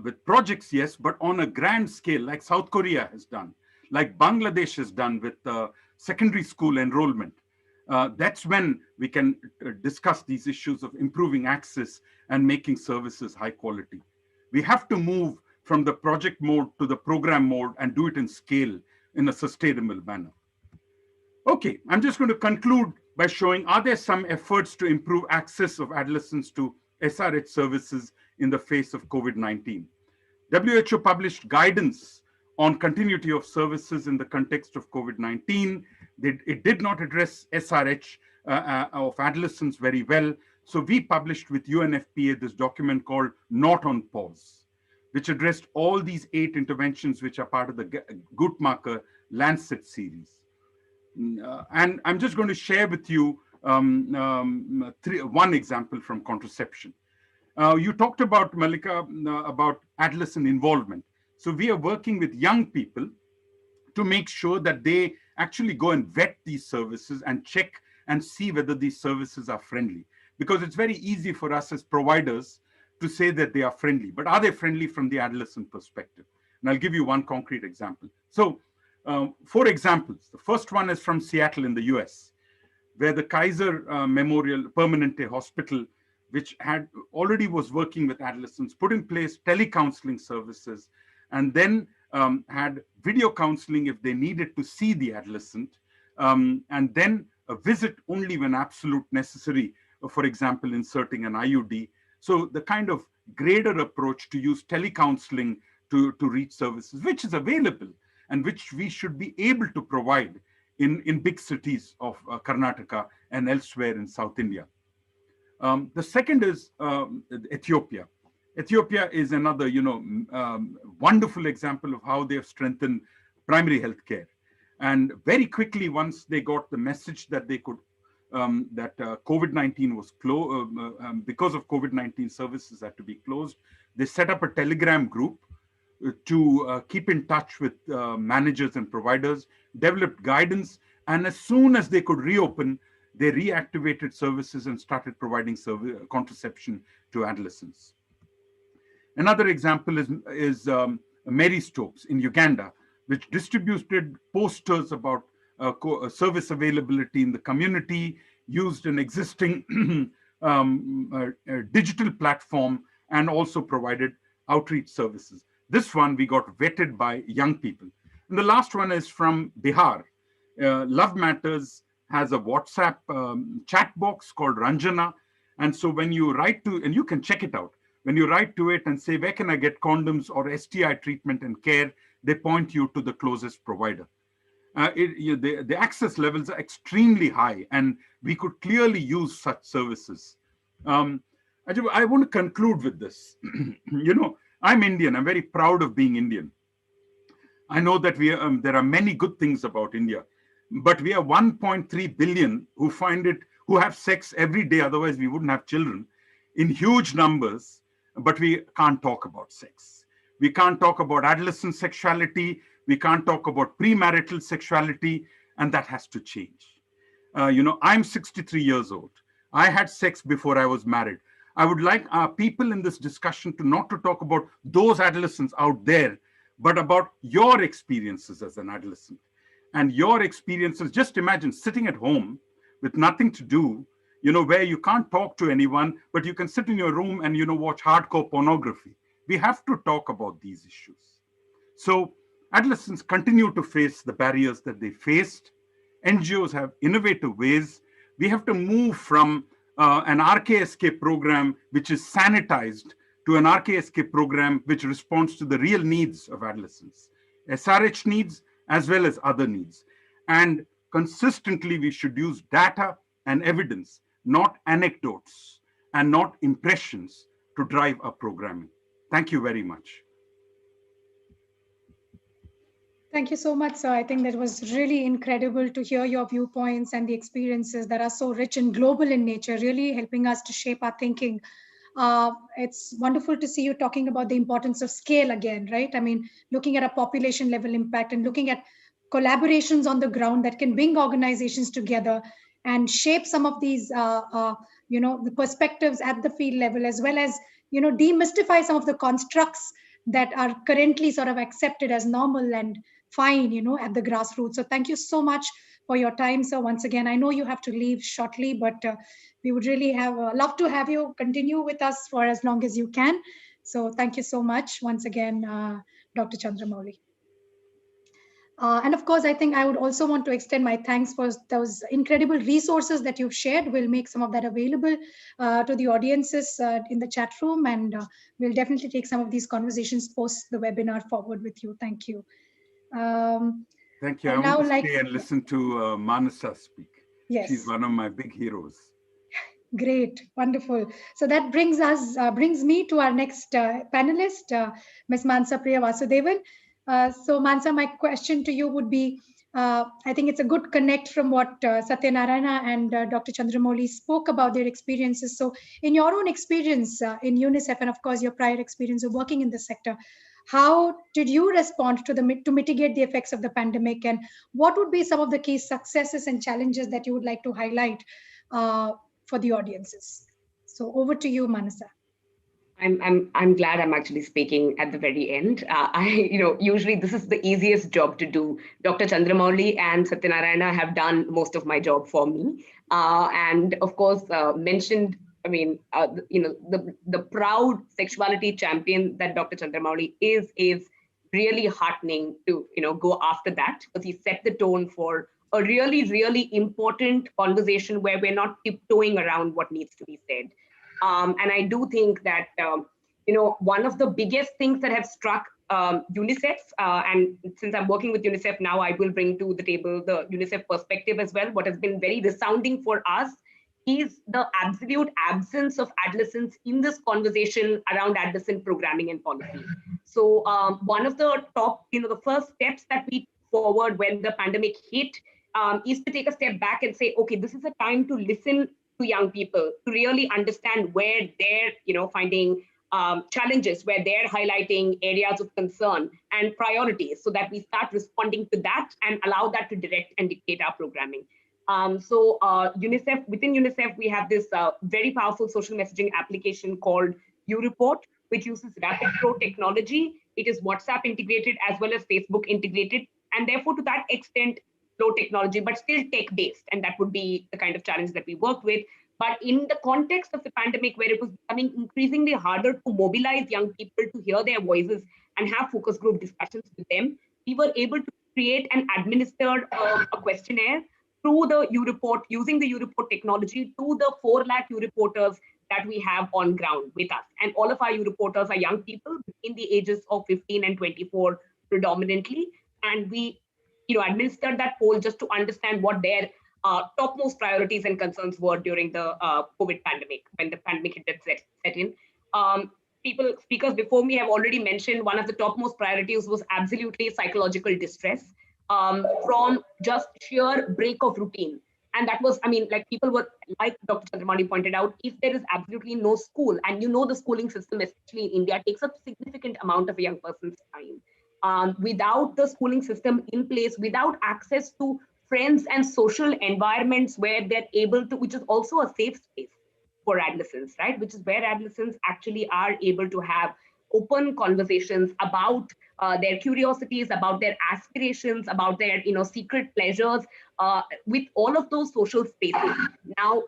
S4: with projects, yes, but on a grand scale, like South Korea has done, like Bangladesh has done with secondary school enrollment, that's when we can discuss these issues of improving access and making services high quality. We have to move from the project mode to the program mode and do it in scale in a sustainable manner. Okay, I'm just going to conclude by showing, are there some efforts to improve access of adolescents to SRH services in the face of COVID-19? WHO published guidance on continuity of services in the context of COVID-19. It did not address SRH of adolescents very well. So we published with UNFPA this document called Not on Pause. which addressed all these 8 interventions, which are part of the Guttmacher Lancet series. And I'm just going to share with you one example from contraception. You talked about, Malika, about adolescent involvement. So we are working with young people to make sure that they actually go and vet these services and check and see whether these services are friendly. Because it's very easy for us as providers to say that they are friendly, but are they friendly from the adolescent perspective? And I'll give you one concrete example. So 4 examples. The first one is from Seattle in the US, where the Kaiser Memorial Permanente Hospital, which had already was working with adolescents, put in place telecounseling services, and then had video counseling if they needed to see the adolescent, and then a visit only when absolute necessary, for example, inserting an IUD. So the kind of graded approach to use telecounseling to reach services, which is available and which we should be able to provide in big cities of Karnataka and elsewhere in South India. The second is Ethiopia. Ethiopia is another, wonderful example of how they have strengthened primary health care. And very quickly, once they got the message that they could, that COVID-19 was closed, because of COVID-19, services had to be closed, they set up a Telegram group to keep in touch with managers and providers, developed guidance, and as soon as they could reopen, they reactivated services and started providing contraception to adolescents. Another example is Mary Stopes in Uganda, which distributed posters about service availability in the community, used an existing digital platform, and also provided outreach services. This one we got vetted by young people. And the last one is from Bihar. Love Matters has a WhatsApp chat box called Ranjana. And so when you write to, and you can check it out, when you write to it and say, where can I get condoms or STI treatment and care, they point you to the closest provider. The access levels are extremely high, and we could clearly use such services. I want to conclude with this. I'm Indian. I'm very proud of being Indian. I know that there are many good things about India, but we are 1.3 billion who have sex every day. Otherwise, we wouldn't have children in huge numbers, but we can't talk about sex. We can't talk about adolescent sexuality. We can't talk about premarital sexuality, and that has to change. I'm 63 years old. I had sex before I was married. I would like our people in this discussion not to talk about those adolescents out there, but about your experiences as an adolescent. And your experiences, just imagine sitting at home with nothing to do, where you can't talk to anyone, but you can sit in your room and, watch hardcore pornography. We have to talk about these issues. So adolescents continue to face the barriers that they faced. NGOs have innovative ways. We have to move from an RKSK program which is sanitized to an RKSK program which responds to the real needs of adolescents, SRH needs as well as other needs. And consistently, we should use data and evidence, not anecdotes and not impressions, to drive our programming. Thank you very much.
S2: Thank you so much, sir. I think that was really incredible to hear your viewpoints and the experiences that are so rich and global in nature, really helping us to shape our thinking. It's wonderful to see you talking about the importance of scale again, right? I mean, looking at a population level impact and looking at collaborations on the ground that can bring organizations together and shape some of these, the perspectives at the field level, as well as, demystify some of the constructs that are currently sort of accepted as normal and fine, at the grassroots. So thank you so much for your time, sir. Once again, I know you have to leave shortly, but we would really have love to have you continue with us for as long as you can. So thank you so much once again, Dr. Chandramouli. And of course, I think I would also want to extend my thanks for those incredible resources that you've shared. We'll make some of that available to the audiences in the chat room, and we'll definitely take some of these conversations post the webinar forward with you. Thank you.
S4: Thank you. I want to stay and listen to Manasa speak.
S2: Yes.
S4: She's one of my big heroes.
S2: Great, wonderful. So that brings me to our next panelist, Ms. Mansa Priya Vasudevan. So Mansa, my question to you would be, I think it's a good connect from what Satyanarayana and Dr. Chandramouli spoke about their experiences. So in your own experience in UNICEF, and of course your prior experience of working in this sector, how did you respond to mitigate the effects of the pandemic, and what would be some of the key successes and challenges that you would like to highlight for the audiences? So over to you, Manasa.
S5: I'm glad I'm actually speaking at the very end. Usually this is the easiest job to do. Dr. Chandramouli and Satyanarayana have done most of my job for me, and of course mentioned. The proud sexuality champion that Dr. Chandramouli is really heartening to go after that, because he set the tone for a really, really important conversation where we're not tiptoeing around what needs to be said. And I do think that, one of the biggest things that have struck UNICEF, and since I'm working with UNICEF now, I will bring to the table the UNICEF perspective as well. What has been very resounding for us is the absolute absence of adolescents in this conversation around adolescent programming and policy. So one of the top, the first steps that we forward when the pandemic hit is to take a step back and say, okay, this is a time to listen to young people, to really understand where they're, finding challenges, where they're highlighting areas of concern and priorities, so that we start responding to that and allow that to direct and dictate our programming. UNICEF, within UNICEF, we have this very powerful social messaging application called UReport, which uses rapid flow technology. It is WhatsApp integrated as well as Facebook integrated, and therefore to that extent, low technology, but still tech-based, and that would be the kind of challenge that we work with. But in the context of the pandemic, where it was becoming increasingly harder to mobilize young people to hear their voices and have focus group discussions with them, we were able to create and administer a questionnaire through the UReport, using the UReport technology, to the 4 lakh UReporters that we have on ground with us. And all of our UReporters are young people in the ages of 15 and 24 predominantly. And we administered that poll just to understand what their topmost priorities and concerns were during the COVID pandemic, when the pandemic had set in. Speakers before me have already mentioned one of the topmost priorities was absolutely psychological distress from just sheer break of routine. And that was, people were, like Dr. Chandramouli pointed out, if there is absolutely no school, and the schooling system, especially in India, takes up a significant amount of a young person's time. Without the schooling system in place, without access to friends and social environments where they're able to, which is also a safe space for adolescents, right? Which is where adolescents actually are able to have open conversations about their curiosities, about their aspirations, about their secret pleasures, with all of those social spaces now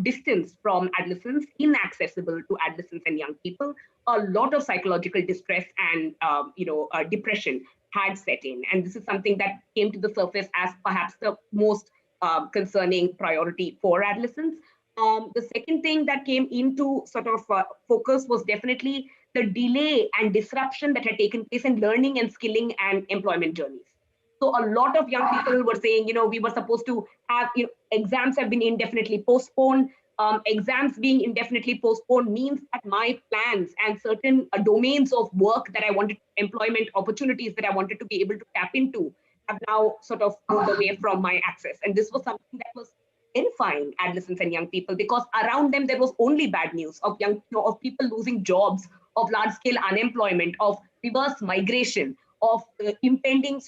S5: distanced from adolescents, inaccessible to adolescents and young people. A lot of psychological distress and depression had set in, and this is something that came to the surface as perhaps the most concerning priority for adolescents. The second thing that came into sort of focus was definitely the delay and disruption that had taken place in learning and skilling and employment journeys. So a lot of young people were saying, we were supposed to have, exams have been indefinitely postponed. Exams being indefinitely postponed means that my plans and certain domains of work that I wanted, employment opportunities that I wanted to be able to tap into, have now sort of moved away from my access. And this was something that was terrifying adolescents and young people, because around them there was only bad news of of people losing jobs, of large-scale unemployment, of reverse migration, of impending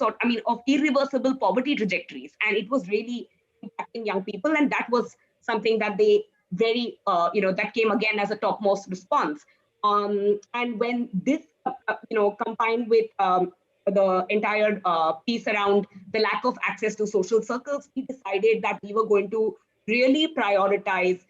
S5: of irreversible poverty trajectories, and it was really impacting young people. And that was something that they very that came again as a topmost response. And when this combined with the entire piece around the lack of access to social circles, we decided that we were going to really prioritize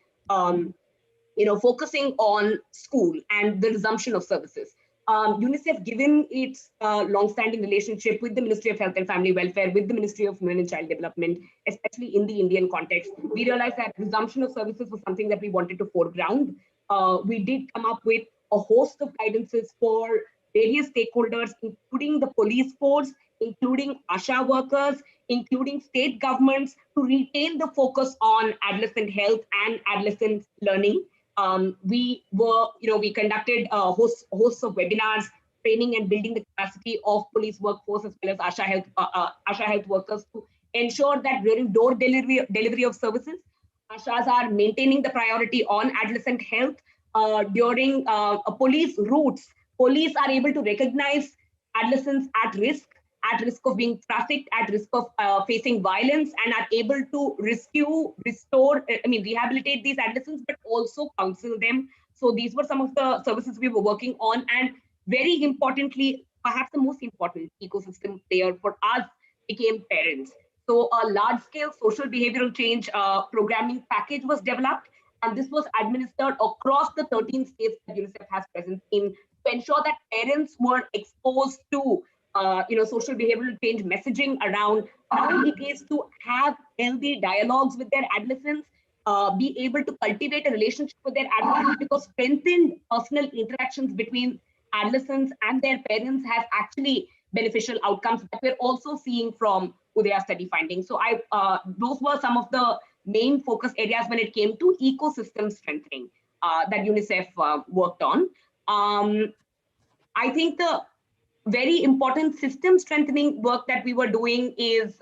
S5: focusing on school and the resumption of services. UNICEF, given its long-standing relationship with the Ministry of Health and Family Welfare, with the Ministry of Women and Child Development, especially in the Indian context, we realized that resumption of services was something that we wanted to foreground. We did come up with a host of guidances for various stakeholders, including the police force, including ASHA workers, including state governments, to retain the focus on adolescent health and adolescent learning. We conducted hosts of webinars, training and building the capacity of police workforce as well as ASHA health workers to ensure that during door delivery of services, ASHAs are maintaining the priority on adolescent health. During police routes, police are able to recognize adolescents at risk of being trafficked, at risk of facing violence, and are able to rehabilitate these adolescents, but also counsel them. So these were some of the services we were working on. And very importantly, perhaps the most important ecosystem player for us became parents. So a large-scale social behavioral change programming package was developed, and this was administered across the 13 states that UNICEF has presence in, to ensure that parents were exposed to social behavioral change messaging around how it is to have healthy dialogues with their adolescents, be able to cultivate a relationship with their adolescents, because strengthened personal interactions between adolescents and their parents has actually beneficial outcomes that we're also seeing from Udaya study findings. So those were some of the main focus areas when it came to ecosystem strengthening that UNICEF worked on. I think the very important system strengthening work that we were doing is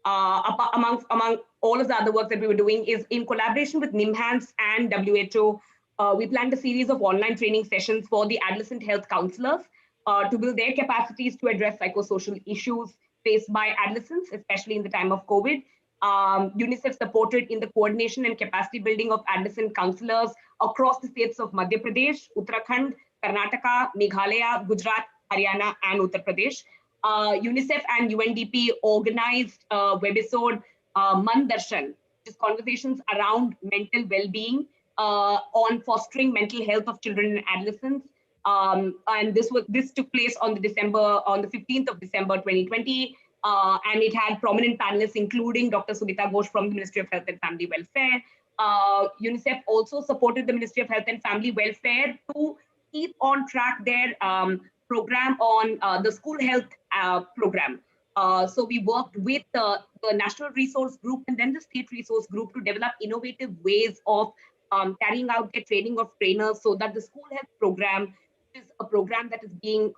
S5: among all of the other work that we were doing is in collaboration with NIMHANS and WHO. We planned a series of online training sessions for the adolescent health counselors to build their capacities to address psychosocial issues faced by adolescents, especially in the time of COVID. UNICEF supported in the coordination and capacity building of adolescent counselors across the states of Madhya Pradesh, Uttarakhand, Karnataka, Meghalaya, Gujarat, Haryana, and Uttar Pradesh. UNICEF and UNDP organized a webisode, Man Darshan, which is conversations around mental well-being on fostering mental health of children and adolescents. And this took place on the 15th of December 2020. And it had prominent panelists, including Dr. Sugita Ghosh from the Ministry of Health and Family Welfare. UNICEF also supported the Ministry of Health and Family Welfare to keep on track their program on the school health program. So we worked with the National Resource Group and then the State Resource Group to develop innovative ways of carrying out the training of trainers, so that the school health program is a program that is being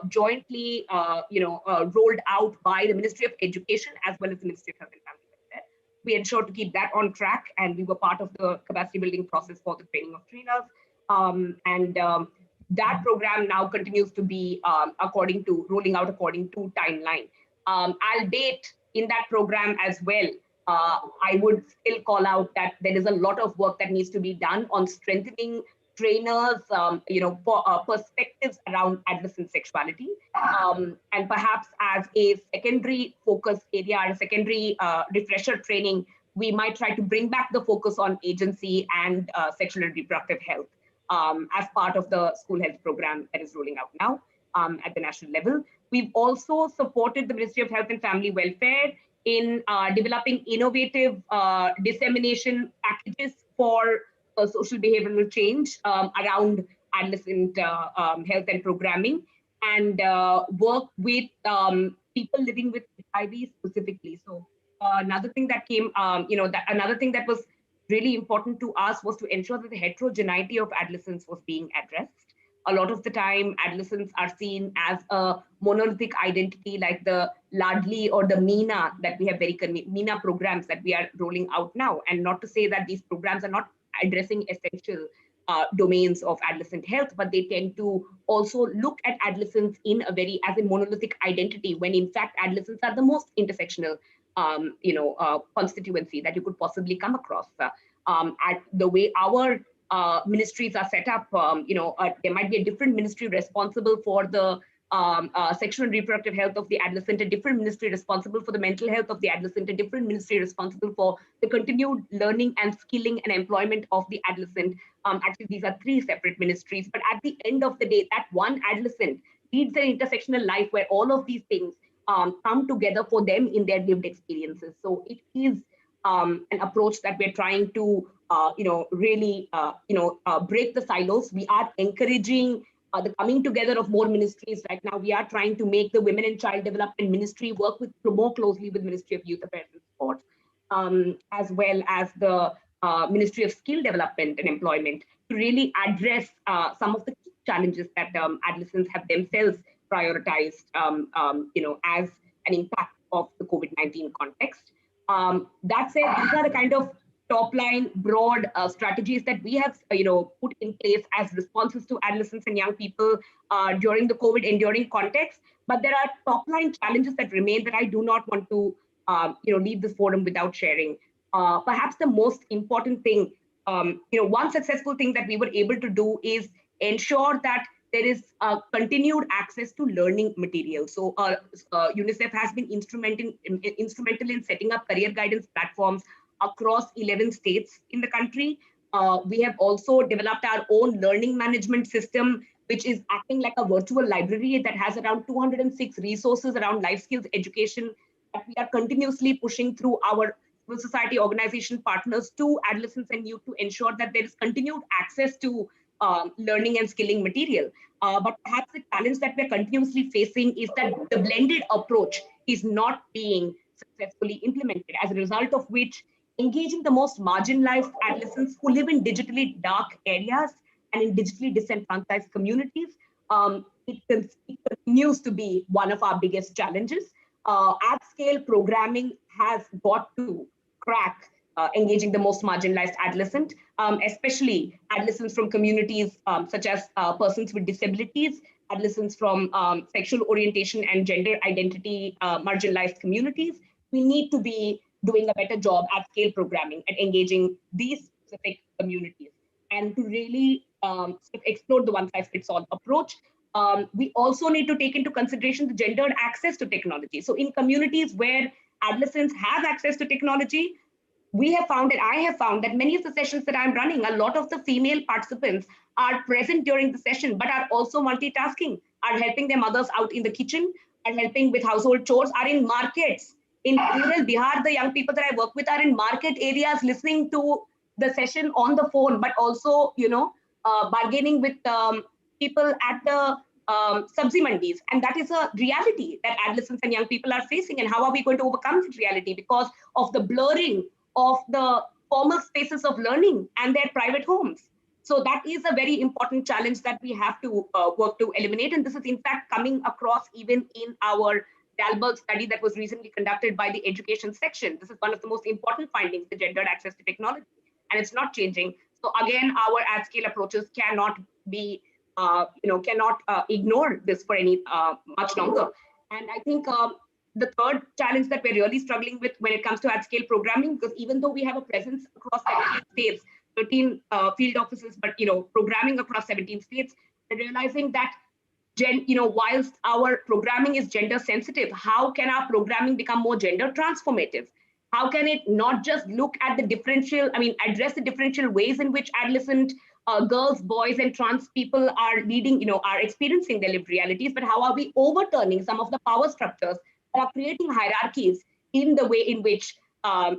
S5: jointly rolled out by the Ministry of Education as well as the Ministry of Health and Family Welfare. We ensured to keep that on track, and we were part of the capacity building process for the training of trainers. That program now continues to be rolling out according to timeline. Albeit in that program as well, I would still call out that there is a lot of work that needs to be done on strengthening trainers, perspectives around adolescent sexuality, and perhaps as a secondary focus area or a secondary refresher training, we might try to bring back the focus on agency and sexual and reproductive health as part of the school health program that is rolling out now at the national level. We've also supported the Ministry of Health and Family Welfare in developing innovative dissemination packages for social behavioral change around adolescent health and programming, and work with people living with HIV specifically. So another thing that came, another thing that was really important to us was to ensure that the heterogeneity of adolescence was being addressed. A lot of the time, adolescents are seen as a monolithic identity, like the Ladli or the Meena that we have Meena programs that we are rolling out now. And not to say that these programs are not addressing essential domains of adolescent health, but they tend to also look at adolescents as a monolithic identity, when in fact adolescents are the most intersectional constituency that you could possibly come across. At the way our ministries are set up, there might be a different ministry responsible for the sexual and reproductive health of the adolescent, a different ministry responsible for the mental health of the adolescent, a different ministry responsible for the continued learning and skilling and employment of the adolescent. Actually, these are three separate ministries, but at the end of the day, that one adolescent leads an intersectional life where all of these things come together for them in their lived experiences. So it is an approach that we're trying to really break the silos. We are encouraging the coming together of more ministries. Right now, we are trying to make the Women and Child Development Ministry work more closely with Ministry of Youth Affairs and Sports, as well as the Ministry of Skill Development and Employment, to really address some of the key challenges that adolescents have themselves prioritized, as an impact of the COVID-19 context. That said, these are the kind of top line, broad strategies that we have, put in place as responses to adolescents and young people during the COVID enduring context. But there are top line challenges that remain that I do not want to, leave this forum without sharing. Perhaps the most important thing, one successful thing that we were able to do is ensure that there is continued access to learning material. So UNICEF has been instrumental in setting up career guidance platforms across 11 states in the country. We have also developed our own learning management system, which is acting like a virtual library that has around 206 resources around life skills education that we are continuously pushing through our civil society organization partners to adolescents and youth to ensure that there is continued access to learning and skilling material. But perhaps the challenge that we're continuously facing is that the blended approach is not being successfully implemented, as a result of which engaging the most marginalized adolescents who live in digitally dark areas and in digitally disenfranchised communities, it continues to be one of our biggest challenges. At-scale programming has got to crack engaging the most marginalized adolescent, especially adolescents from communities such as persons with disabilities, adolescents from sexual orientation and gender identity marginalized communities. We need to be doing a better job at scale programming and engaging these specific communities. And to really explore the one-size-fits-all approach, we also need to take into consideration the gendered access to technology. So in communities where adolescents have access to technology, we have found, and I have found, that many of the sessions that I'm running, a lot of the female participants are present during the session, but are also multitasking, are helping their mothers out in the kitchen, are helping with household chores, are in markets. In rural Bihar, the young people that I work with are in market areas listening to the session on the phone, but also, bargaining with people at the sabzi mandis. And that is a reality that adolescents and young people are facing. And how are we going to overcome this reality? Because of the blurring of the formal spaces of learning and their private homes. So that is a very important challenge that we have to work to eliminate. And this is in fact coming across even in our Dalberg study that was recently conducted by the education section. This is one of the most important findings, the gendered access to technology, and it's not changing. So again, our at-scale approaches cannot be, cannot ignore this for any much longer. And I think the third challenge that we're really struggling with when it comes to at-scale programming, because even though we have a presence across 17 states, 13 field offices, but programming across 17 states, we're realizing that whilst our programming is gender sensitive, how can our programming become more gender transformative? How can it not just look at the differential, address the differential ways in which adolescent girls, boys, and trans people are leading, are experiencing their lived realities, but how are we overturning some of the power structures that are creating hierarchies in the way in which they're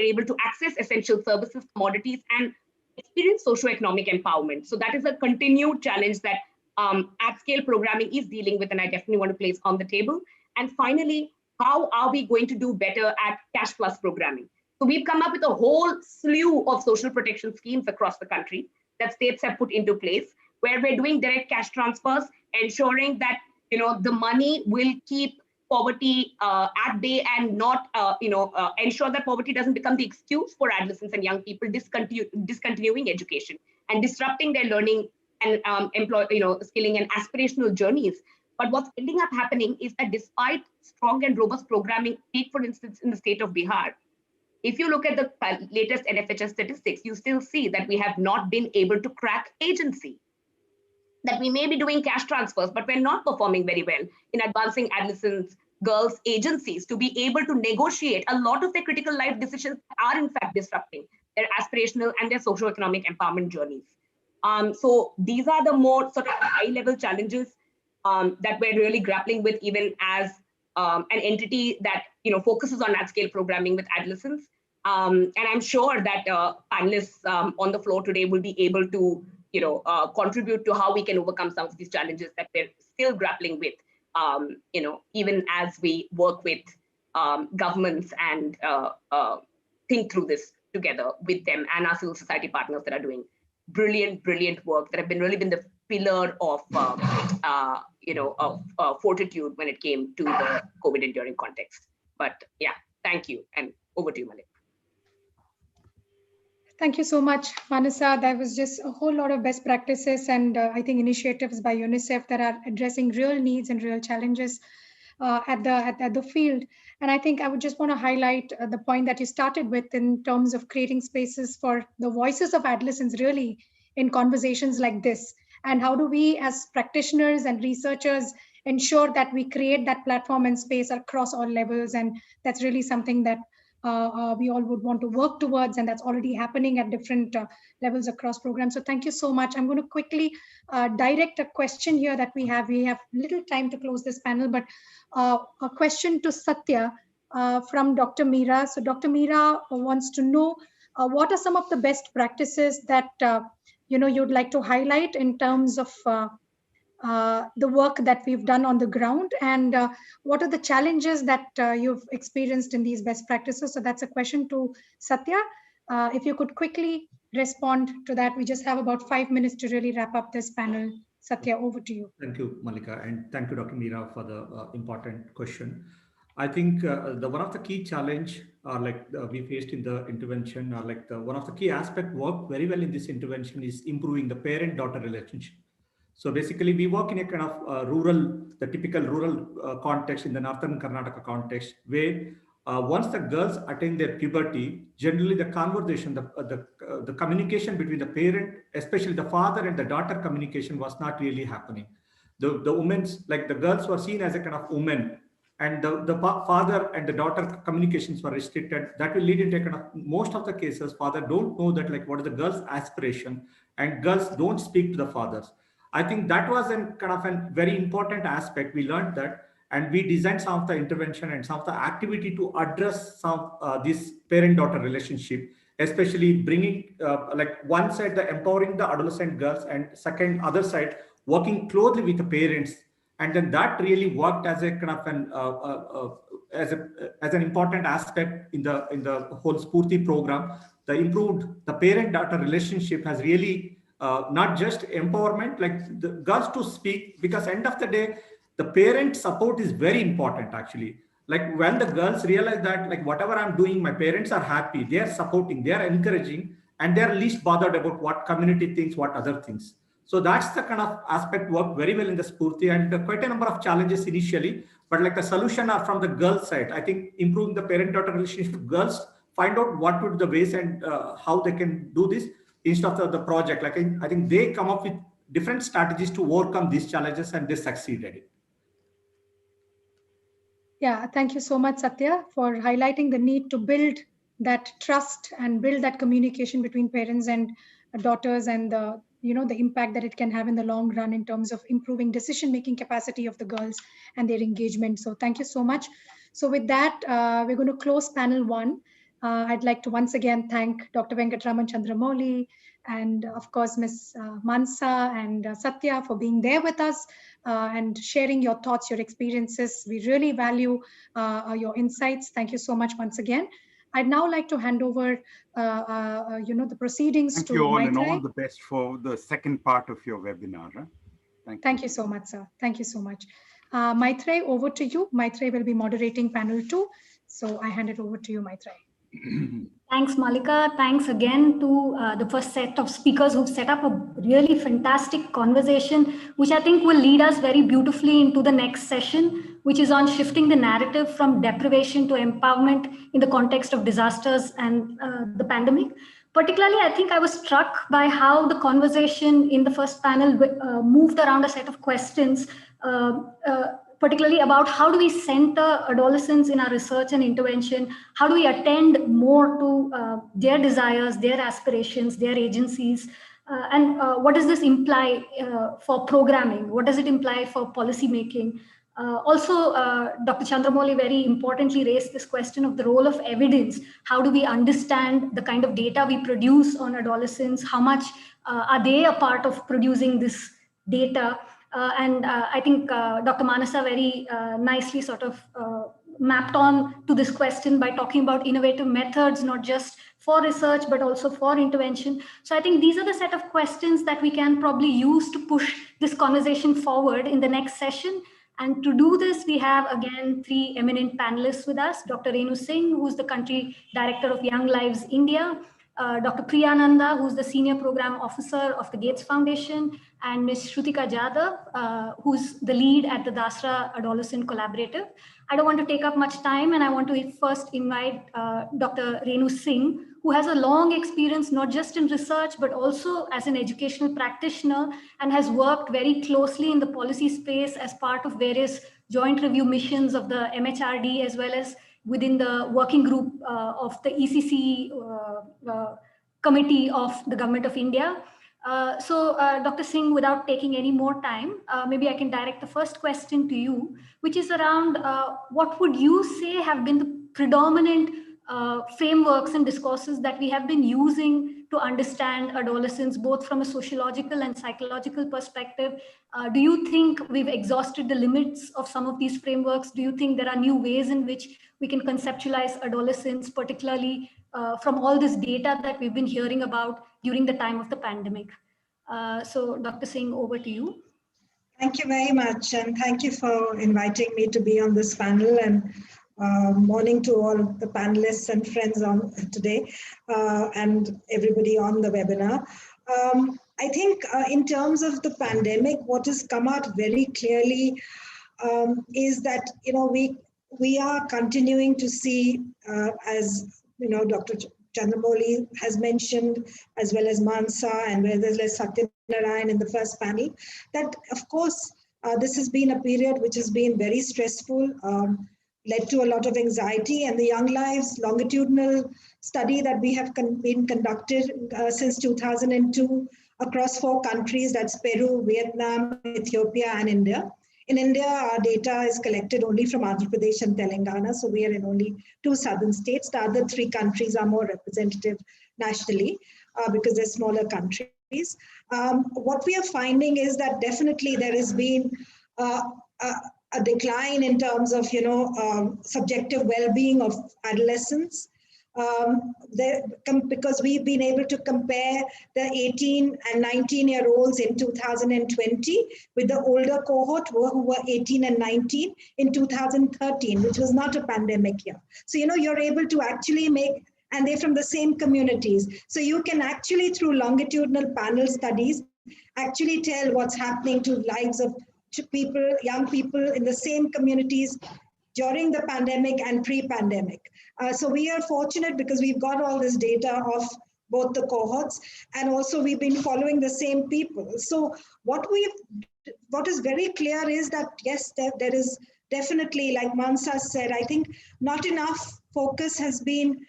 S5: able to access essential services, commodities, and experience socioeconomic empowerment. So that is a continued challenge that at-scale programming is dealing with, and I definitely want to place on the table. And finally, how are we going to do better at cash plus programming? So we've come up with a whole slew of social protection schemes across the country that states have put into place, where we're doing direct cash transfers, ensuring that the money will keep poverty at bay and not ensure that poverty doesn't become the excuse for adolescents and young people discontinuing education and disrupting their learning and skilling and aspirational journeys. But what's ending up happening is that despite strong and robust programming, take for instance in the state of Bihar, if you look at the latest NFHS statistics, you still see that we have not been able to crack agency. That we may be doing cash transfers, but we're not performing very well in advancing adolescents, girls' agencies to be able to negotiate a lot of their critical life decisions are in fact disrupting their aspirational and their socioeconomic empowerment journeys. So these are the more sort of high-level challenges that we're really grappling with, even as an entity that focuses on at-scale programming with adolescents. And I'm sure that panelists on the floor today will be able to contribute to how we can overcome some of these challenges that we're still grappling with, even as we work with governments and think through this together with them and our civil society partners that are doing brilliant work that have really been the pillar of fortitude when it came to the COVID enduring context. But yeah, thank you, and over to you, Malik.
S2: Thank you so much, Manasa. That was just a whole lot of best practices and I think initiatives by UNICEF that are addressing real needs and real challenges at the field. And I think I would just want to highlight the point that you started with in terms of creating spaces for the voices of adolescents really in conversations like this. And how do we as practitioners and researchers ensure that we create that platform and space across all levels? And that's really something that we all would want to work towards, and that's already happening at different levels across programs. So thank you so much. I'm going to quickly direct a question here that we have. We have little time to close this panel, but a question to Satya from Dr. Meera. So Dr. Meera wants to know what are some of the best practices that you'd like to highlight in terms of the work that we've done on the ground, and what are the challenges that you've experienced in these best practices? So that's a question to Satya. If you could quickly respond to that. We just have about 5 minutes to really wrap up this panel. Satya, over to you.
S3: Thank you, Malika, and thank you, Dr. Meera, for the important question. I think one of the key challenge we faced in the intervention, one of the key aspect worked very well in this intervention is improving the parent-daughter relationship. So basically, we work in a kind of the typical rural context in the northern Karnataka context, where once the girls attain their puberty, generally the conversation, the communication between the parent, especially the father and the daughter communication, was not really happening. The women's, like the girls were seen as a kind of woman, and the father and the daughter communications were restricted. That will lead into a kind of, most of the cases, father don't know that what is the girl's aspiration, and girls don't speak to the fathers. I think that was a kind of a very important aspect. We learned that, and we designed some of the intervention and some of the activity to address some this parent-daughter relationship, especially bringing one side the empowering the adolescent girls, and second other side working closely with the parents, and then that really worked as a kind of an as an important aspect in the whole Spurti program. The improved the parent-daughter relationship has really not just empowerment, like the girls to speak, because end of the day, the parent support is very important actually. Like when the girls realize that whatever I'm doing, my parents are happy, they are supporting, they are encouraging, and they are least bothered about what community thinks, what other things. So that's the kind of aspect worked very well in the Spurti, and quite a number of challenges initially, but the solution are from the girls' side. I think improving the parent-daughter relationship, girls find out what would be the ways and how they can do this instead of the project. I think they come up with different strategies to overcome these challenges, and they succeeded it.
S2: Yeah, thank you so much, Satya, for highlighting the need to build that trust and build that communication between parents and daughters, and the impact that it can have in the long run in terms of improving decision-making capacity of the girls and their engagement. So thank you so much. So with that, we're going to close panel 1. I'd like to once again thank Dr. Venkatraman Chandramouli and of course Ms. Mansa and Satya for being there with us and sharing your thoughts, your experiences. We really value your insights. Thank you so much once again. I'd now like to hand over the proceedings
S4: Thank
S2: to
S4: you all,
S2: Maitreyi.
S4: and all the best for the second part of your webinar. Huh?
S2: Thank you so much, sir. Thank you so much. Maitreyi, over to you. Maitreyi will be moderating panel 2. So I hand it over to you, Maitreyi.
S6: Thanks, Malika. Thanks again to the first set of speakers who've set up a really fantastic conversation, which I think will lead us very beautifully into the next session, which is on shifting the narrative from deprivation to empowerment in the context of disasters and the pandemic. Particularly, I think I was struck by how the conversation in the first panel moved around a set of questions, particularly about how do we center adolescents in our research and intervention? How do we attend more to their desires, their aspirations, their agencies? And what does this imply for programming? What does it imply for policy making? Dr. Chandramouli very importantly raised this question of the role of evidence. How do we understand the kind of data we produce on adolescents? How much are they a part of producing this data? I think Dr. Manasa very nicely sort of mapped on to this question by talking about innovative methods, not just for research, but also for intervention. So I think these are the set of questions that we can probably use to push this conversation forward in the next session. And to do this, we have, again, three eminent panelists with us. Dr. Renu Singh, who's the Country Director of Young Lives India, Dr. Priyananda, who's the Senior Program Officer of the Gates Foundation, and Ms. Shrutika Jadhav, who's the lead at the Dasra Adolescent Collaborative. I don't want to take up much time, and I want to first invite Dr. Renu Singh, who has a long experience, not just in research, but also as an educational practitioner, and has worked very closely in the policy space as part of various joint review missions of the MHRD, as well as within the working group of the ECC committee of the Government of India. Dr. Singh, without taking any more time, maybe I can direct the first question to you, which is around what would you say have been the predominant frameworks and discourses that we have been using to understand adolescents, both from a sociological and psychological perspective? Do you think we've exhausted the limits of some of these frameworks? Do you think there are new ways in which we can conceptualize adolescents, particularly from all this data that we've been hearing about during the time of the pandemic? So Dr. Singh, over to you.
S7: Thank you very much, and thank you for inviting me to be on this panel, and morning to all the panelists and friends on today, and everybody on the webinar. I think in terms of the pandemic, what has come out very clearly is that, you know, we are continuing to see, as you know, Dr. Chandramouli has mentioned, as well as Mansa and as well as Satyanarayan in the first panel, that of course this has been a period which has been very stressful, led to a lot of anxiety, and the Young Lives longitudinal study that we have been conducted since 2002 across 4 countries, that's Peru, Vietnam, Ethiopia, and India. In India, our data is collected only from Andhra Pradesh and Telangana, so we are in only 2 southern states. The other 3 countries are more representative nationally because they're smaller countries. What we are finding is that definitely there has been a decline in terms of, you know, subjective well-being of adolescents. Because we've been able to compare the 18 and 19-year-olds in 2020 with the older cohort who were 18 and 19 in 2013, which was not a pandemic year. So, you know, you're able to actually make, and they're from the same communities. So you can actually, through longitudinal panel studies, actually tell what's happening to lives of people, young people in the same communities during the pandemic and pre-pandemic. So we are fortunate because we've got all this data of both the cohorts, and also we've been following the same people. So what is very clear is that, yes, there is definitely, like Mansa said, I think not enough focus has been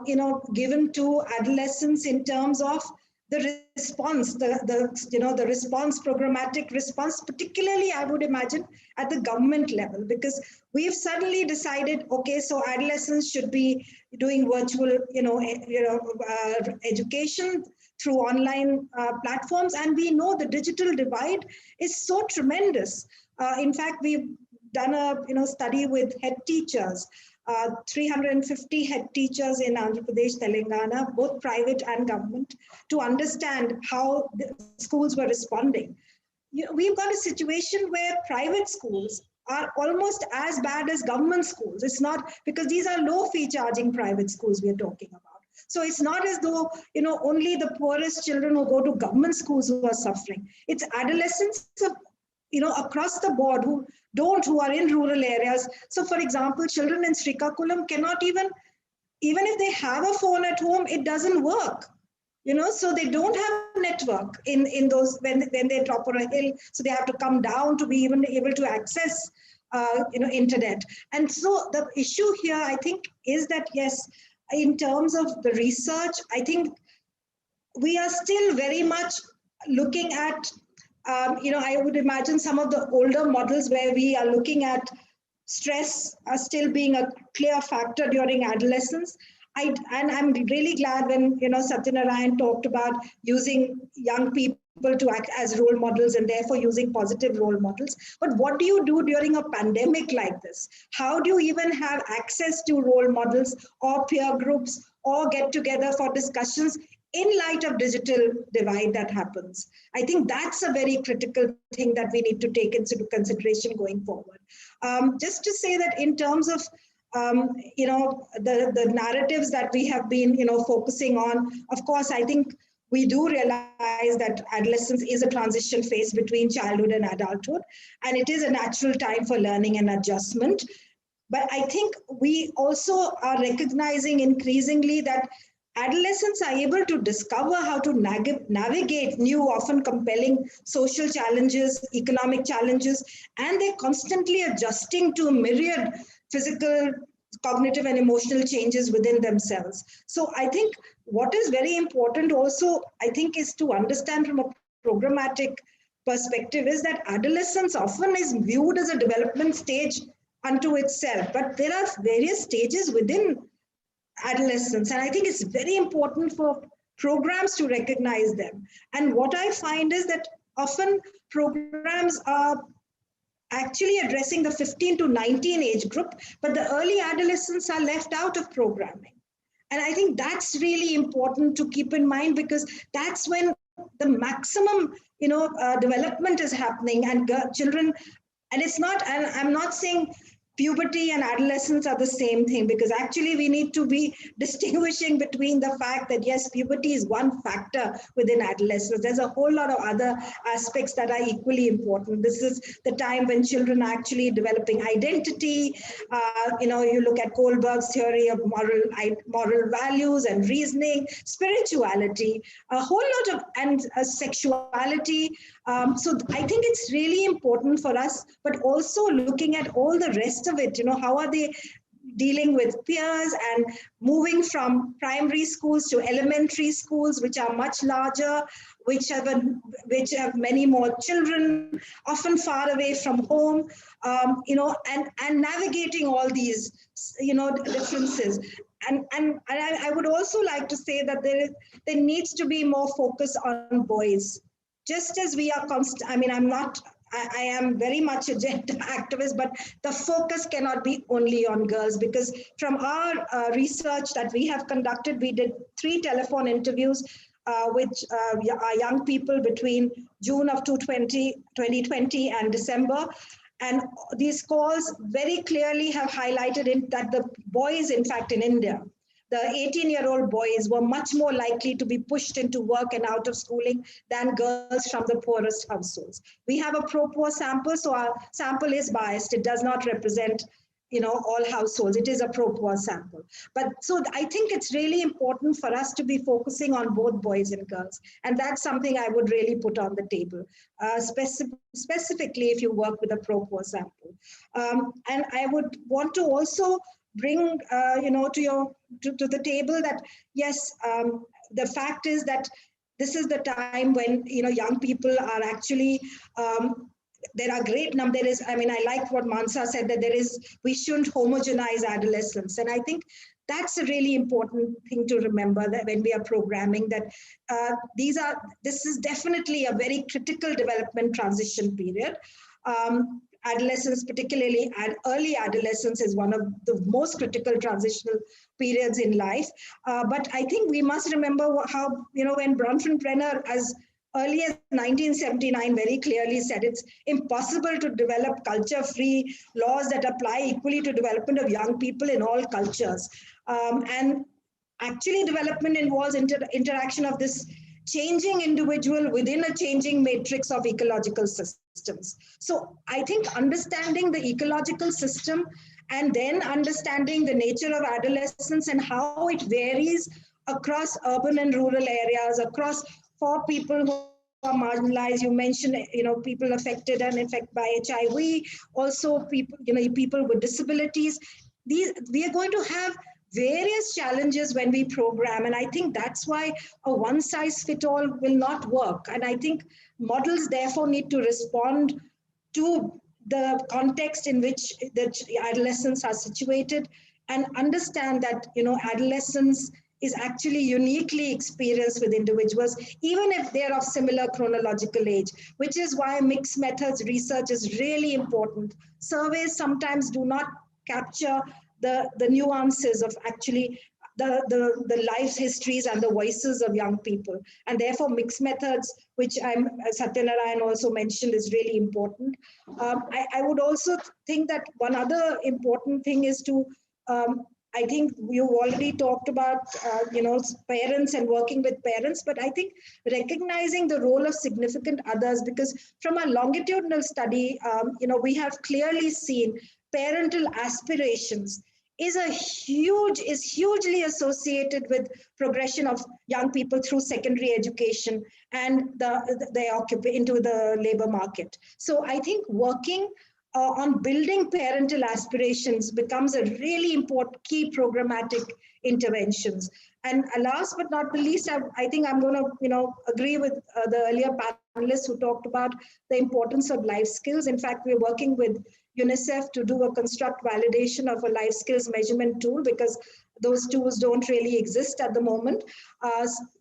S7: you know, given to adolescents in terms of the response, the response, programmatic response, particularly I would imagine at the government level, because we've suddenly decided, okay, so adolescents should be doing virtual, education through online platforms, and we know the digital divide is so tremendous. In fact, we've done a study with head teachers. 350 head teachers in Andhra Pradesh, Telangana, both private and government, to understand how the schools were responding. We've got a situation where private schools are almost as bad as government schools. It's not, because these are low fee charging private schools we're talking about. So it's not as though, only the poorest children who go to government schools who are suffering. It's adolescents, across the board who are in rural areas. So for example, children in Srikakulam cannot even if they have a phone at home, it doesn't work. So they don't have a network in those, when they drop on a hill, so they have to come down to be even able to access, internet. And so the issue here, I think, is that, yes, in terms of the research, I think we are still very much looking at I would imagine some of the older models where we are looking at stress are still being a clear factor during adolescence. And I'm really glad when, Satyanarayan talked about using young people to act as role models and therefore using positive role models. But what do you do during a pandemic like this? How do you even have access to role models or peer groups or get together for discussions in light of digital divide that happens? I think that's a very critical thing that we need to take into consideration going forward. Just to say that in terms of the narratives that we have been, focusing on, of course, I think we do realize that adolescence is a transition phase between childhood and adulthood, and it is a natural time for learning and adjustment. But I think we also are recognizing increasingly that adolescents are able to discover how to navigate new, often compelling social challenges, economic challenges, and they're constantly adjusting to myriad physical, cognitive, and emotional changes within themselves. So I think what is very important also, I think, is to understand from a programmatic perspective is that adolescence often is viewed as a development stage unto itself, but there are various stages within adolescence, and I think it's very important for programs to recognize them. And what I find is that often programs are actually addressing the 15 to 19 age group, but the early adolescents are left out of programming. And I think that's really important to keep in mind, because that's when the maximum, development is happening, and children, and it's not, and I'm not saying puberty and adolescence are the same thing, because actually we need to be distinguishing between the fact that yes, puberty is one factor within adolescence. There's a whole lot of other aspects that are equally important. This is the time when children are actually developing identity. You look at Kohlberg's theory of moral values and reasoning, spirituality, a whole lot of, and sexuality. So I think it's really important for us, but also looking at all the rest of it, how are they dealing with peers and moving from primary schools to elementary schools, which are much larger, which have many more children, often far away from home, and navigating all these, differences. And I would also like to say that there needs to be more focus on boys. Just as we are I am very much a gender activist, but the focus cannot be only on girls, because from our research that we have conducted, we did 3 telephone interviews with our young people between June of 2020 and December. And these calls very clearly have highlighted that the boys, in fact, in India, the 18-year-old boys were much more likely to be pushed into work and out of schooling than girls from the poorest households. We have a pro-poor sample, so our sample is biased. It does not represent, all households. It is a pro-poor sample. But so I think it's really important for us to be focusing on both boys and girls. And that's something I would really put on the table, specifically if you work with a pro-poor sample. And I would want to also bring to the table that yes, the fact is that this is the time when young people are actually there are great numbers. I like what Mansa said, that we shouldn't homogenize adolescence, and I think that's a really important thing to remember, that when we are programming, that this is definitely a very critical development transition period. Adolescence, particularly early adolescence, is one of the most critical transitional periods in life. But I think we must remember how, when Bronfenbrenner, as early as 1979, very clearly said it's impossible to develop culture-free laws that apply equally to development of young people in all cultures. And actually, development involves interaction of this changing individual within a changing matrix of ecological systems. So I think understanding the ecological system and then understanding the nature of adolescence and how it varies across urban and rural areas, for people who are marginalized. You mentioned, people affected and infected by HIV, also people with disabilities. We are going to have various challenges when we program. And I think that's why a one size fit all will not work. And I think models therefore need to respond to the context in which the adolescents are situated, and understand that, adolescence is actually uniquely experienced with individuals, even if they're of similar chronological age, which is why mixed methods research is really important. Surveys sometimes do not capture the nuances of actually the life histories and the voices of young people. And therefore, mixed methods, which Satyanarayan also mentioned, is really important. I would also think that one other important thing is to, I think you already talked about, parents and working with parents, but I think recognizing the role of significant others, because from a longitudinal study, we have clearly seen parental aspirations is hugely associated with progression of young people through secondary education and they occupy into the labor market. So I think working on building parental aspirations becomes a really important key programmatic interventions. And last but not the least, I think I'm going to agree with the earlier panelists who talked about the importance of life skills. In fact, we're working with UNICEF to do a construct validation of a life skills measurement tool, because those tools don't really exist at the moment.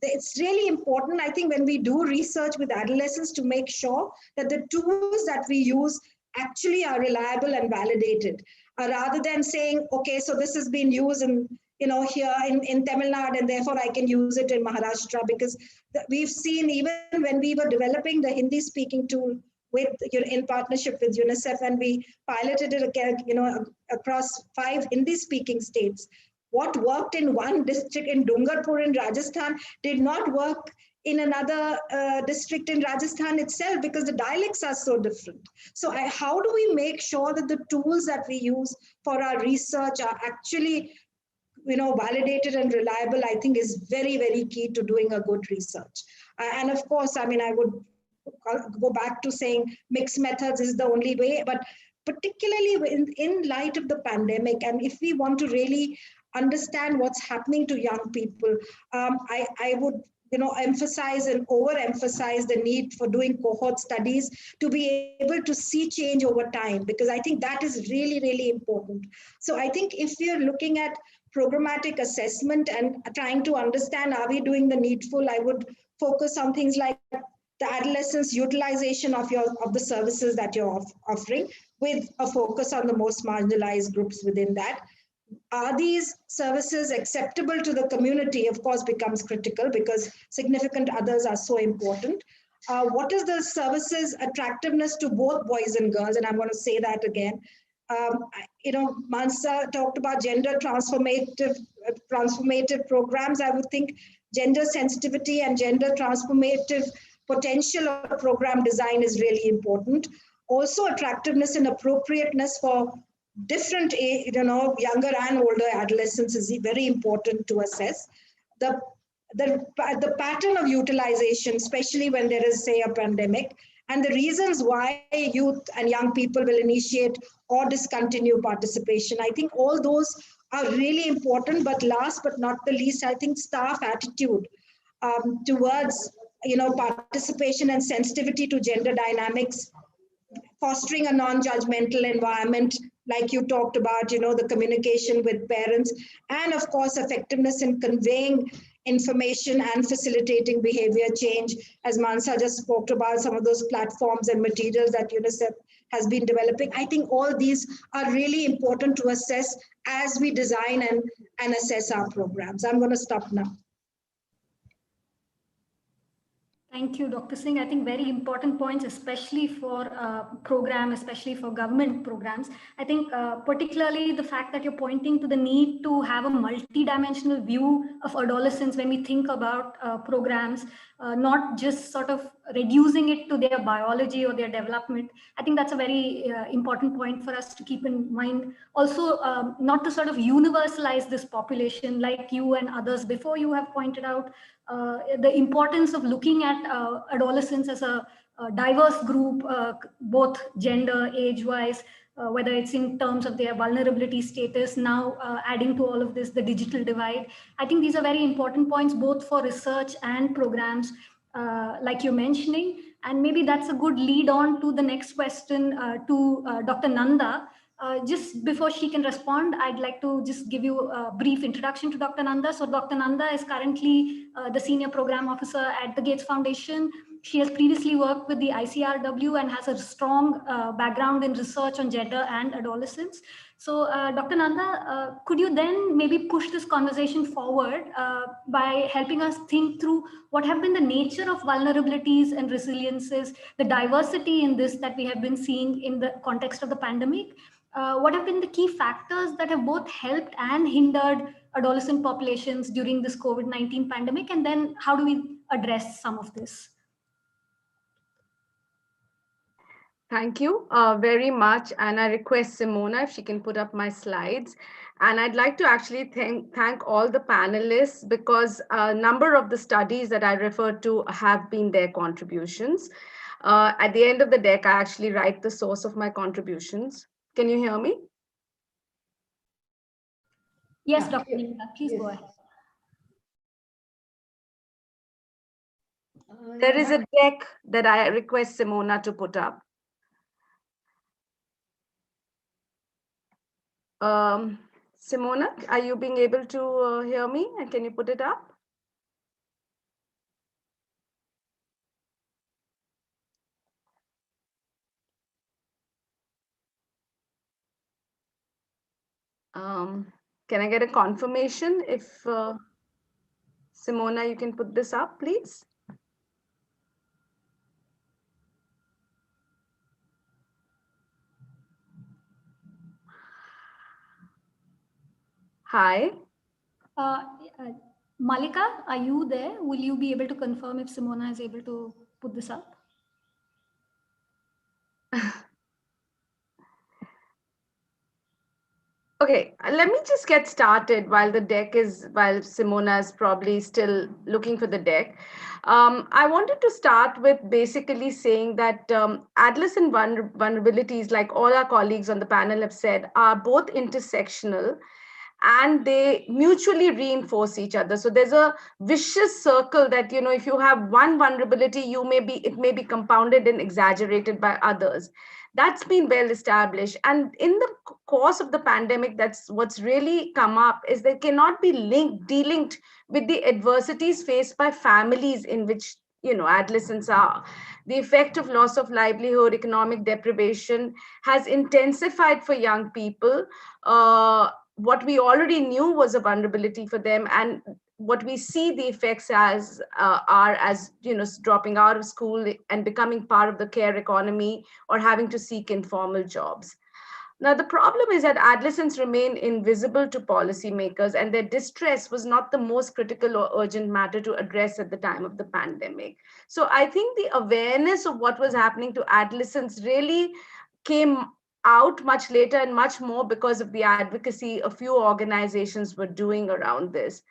S7: It's really important, I think, when we do research with adolescents, to make sure that the tools that we use actually are reliable and validated, rather than saying, okay, so this has been used in here in Tamil Nadu, and therefore I can use it in Maharashtra, because we've seen, even when we were developing the Hindi speaking tool in partnership with UNICEF, and we piloted it across 5 Hindi speaking states, what worked in one district in Dungarpur in Rajasthan did not work in another district in Rajasthan itself, because the dialects are so different. So how do we make sure that the tools that we use for our research are actually validated and reliable, I think is very, very key to doing a good research. And of course, I would go back to saying mixed methods is the only way, but particularly in light of the pandemic, and if we want to really understand what's happening to young people, I would emphasize and overemphasize the need for doing cohort studies to be able to see change over time, because I think that is really, really important. So I think if we are looking at programmatic assessment and trying to understand, are we doing the needful, I would focus on things like the adolescents' utilization of the services that you're offering, with a focus on the most marginalized groups within that. Are these services acceptable to the community? Of course, becomes critical, because significant others are so important. What is the services attractiveness to both boys and girls? And I'm going to say that again. Mansa talked about gender transformative programs. I would think gender sensitivity and gender transformative potential of program design is really important. Also, attractiveness and appropriateness for different, younger and older adolescents is very important to assess. The pattern of utilization, especially when there is, say, a pandemic, and the reasons why youth and young people will initiate or discontinue participation. I think all those are really important. But last but not the least, I think staff attitude towards participation and sensitivity to gender dynamics, fostering a non-judgmental environment, like you talked about, the communication with parents, and of course, effectiveness in conveying information and facilitating behavior change. As Mansa just spoke about, some of those platforms and materials that UNICEF has been developing. I think all these are really important to assess as we design and assess our programs. I'm going to stop now.
S6: Thank you, Dr. Singh. I think very important points, especially for especially for government programs. I think particularly the fact that you're pointing to the need to have a multi-dimensional view of adolescents when we think about programs, not just sort of reducing it to their biology or their development. I think that's a very important point for us to keep in mind. Also, not to sort of universalize this population like you and others before you have pointed out, the importance of looking at adolescents as a diverse group, both gender, age-wise, whether it's in terms of their vulnerability status, now adding to all of this, the digital divide. I think these are very important points, both for research and programs, like you're mentioning. And maybe that's a good lead on to the next question to Dr. Nanda. Just before she can respond, I'd like to just give you a brief introduction to Dr. Nanda. So Dr. Nanda is currently the Senior Program Officer at the Gates Foundation. She has previously worked with the ICRW and has a strong background in research on gender and adolescence. So Dr. Nanda, could you then maybe push this conversation forward by helping us think through what have been the nature of vulnerabilities and resiliences, the diversity in this that we have been seeing in the context of the pandemic? What have been the key factors that have both helped and hindered adolescent populations during this COVID-19 pandemic? And then how do we address some of this?
S8: Thank you very much. And I request Simona if she can put up my slides. And I'd like to actually thank all the panelists, because a number of the studies that I referred to have been their contributions. At the end of the deck, I actually write the source of my contributions. Can you hear me?
S6: Yes, Dr. Nanda, please go ahead.
S8: There is a deck that I request Simona to put up. Simona, are you being able to hear me? And can you put it up? Can I get a confirmation if Simona, you can put this up, please? Hi.
S6: Malika, are you there? Will you be able to confirm if Simona is able to put this up?
S8: Okay, let me just get started while Simona is probably still looking for the deck. I wanted to start with basically saying that adolescent vulnerabilities, like all our colleagues on the panel have said, are both intersectional and they mutually reinforce each other. So there's a vicious circle that, you know, if you have one vulnerability, it may be compounded and exaggerated by others. That's been well established. And in the course of the pandemic, that's what's really come up, is they cannot be delinked with the adversities faced by families in which, you know, adolescents are. The effect of loss of livelihood, economic deprivation has intensified for young people. What we already knew was a vulnerability for them, and what we see the effects as are as, you know, dropping out of school and becoming part of the care economy or having to seek informal jobs. Now, the problem is that adolescents remain invisible to policymakers, and their distress was not the most critical or urgent matter to address at the time of the pandemic. So I think the awareness of what was happening to adolescents really came out much later and much more because of the advocacy a few organizations were doing around this.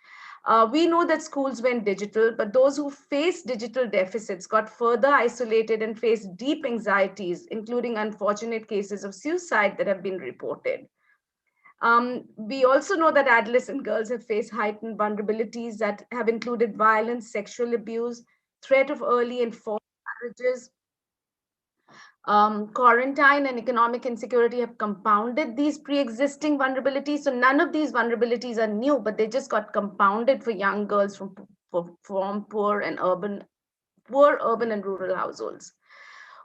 S8: We know that schools went digital, but those who faced digital deficits got further isolated and faced deep anxieties, including unfortunate cases of suicide that have been reported. We also know that adolescent girls have faced heightened vulnerabilities that have included violence, sexual abuse, threat of early and forced marriages. Quarantine and economic insecurity have compounded these pre-existing vulnerabilities. So none of these vulnerabilities are new, but they just got compounded for young girls from poor urban and rural households.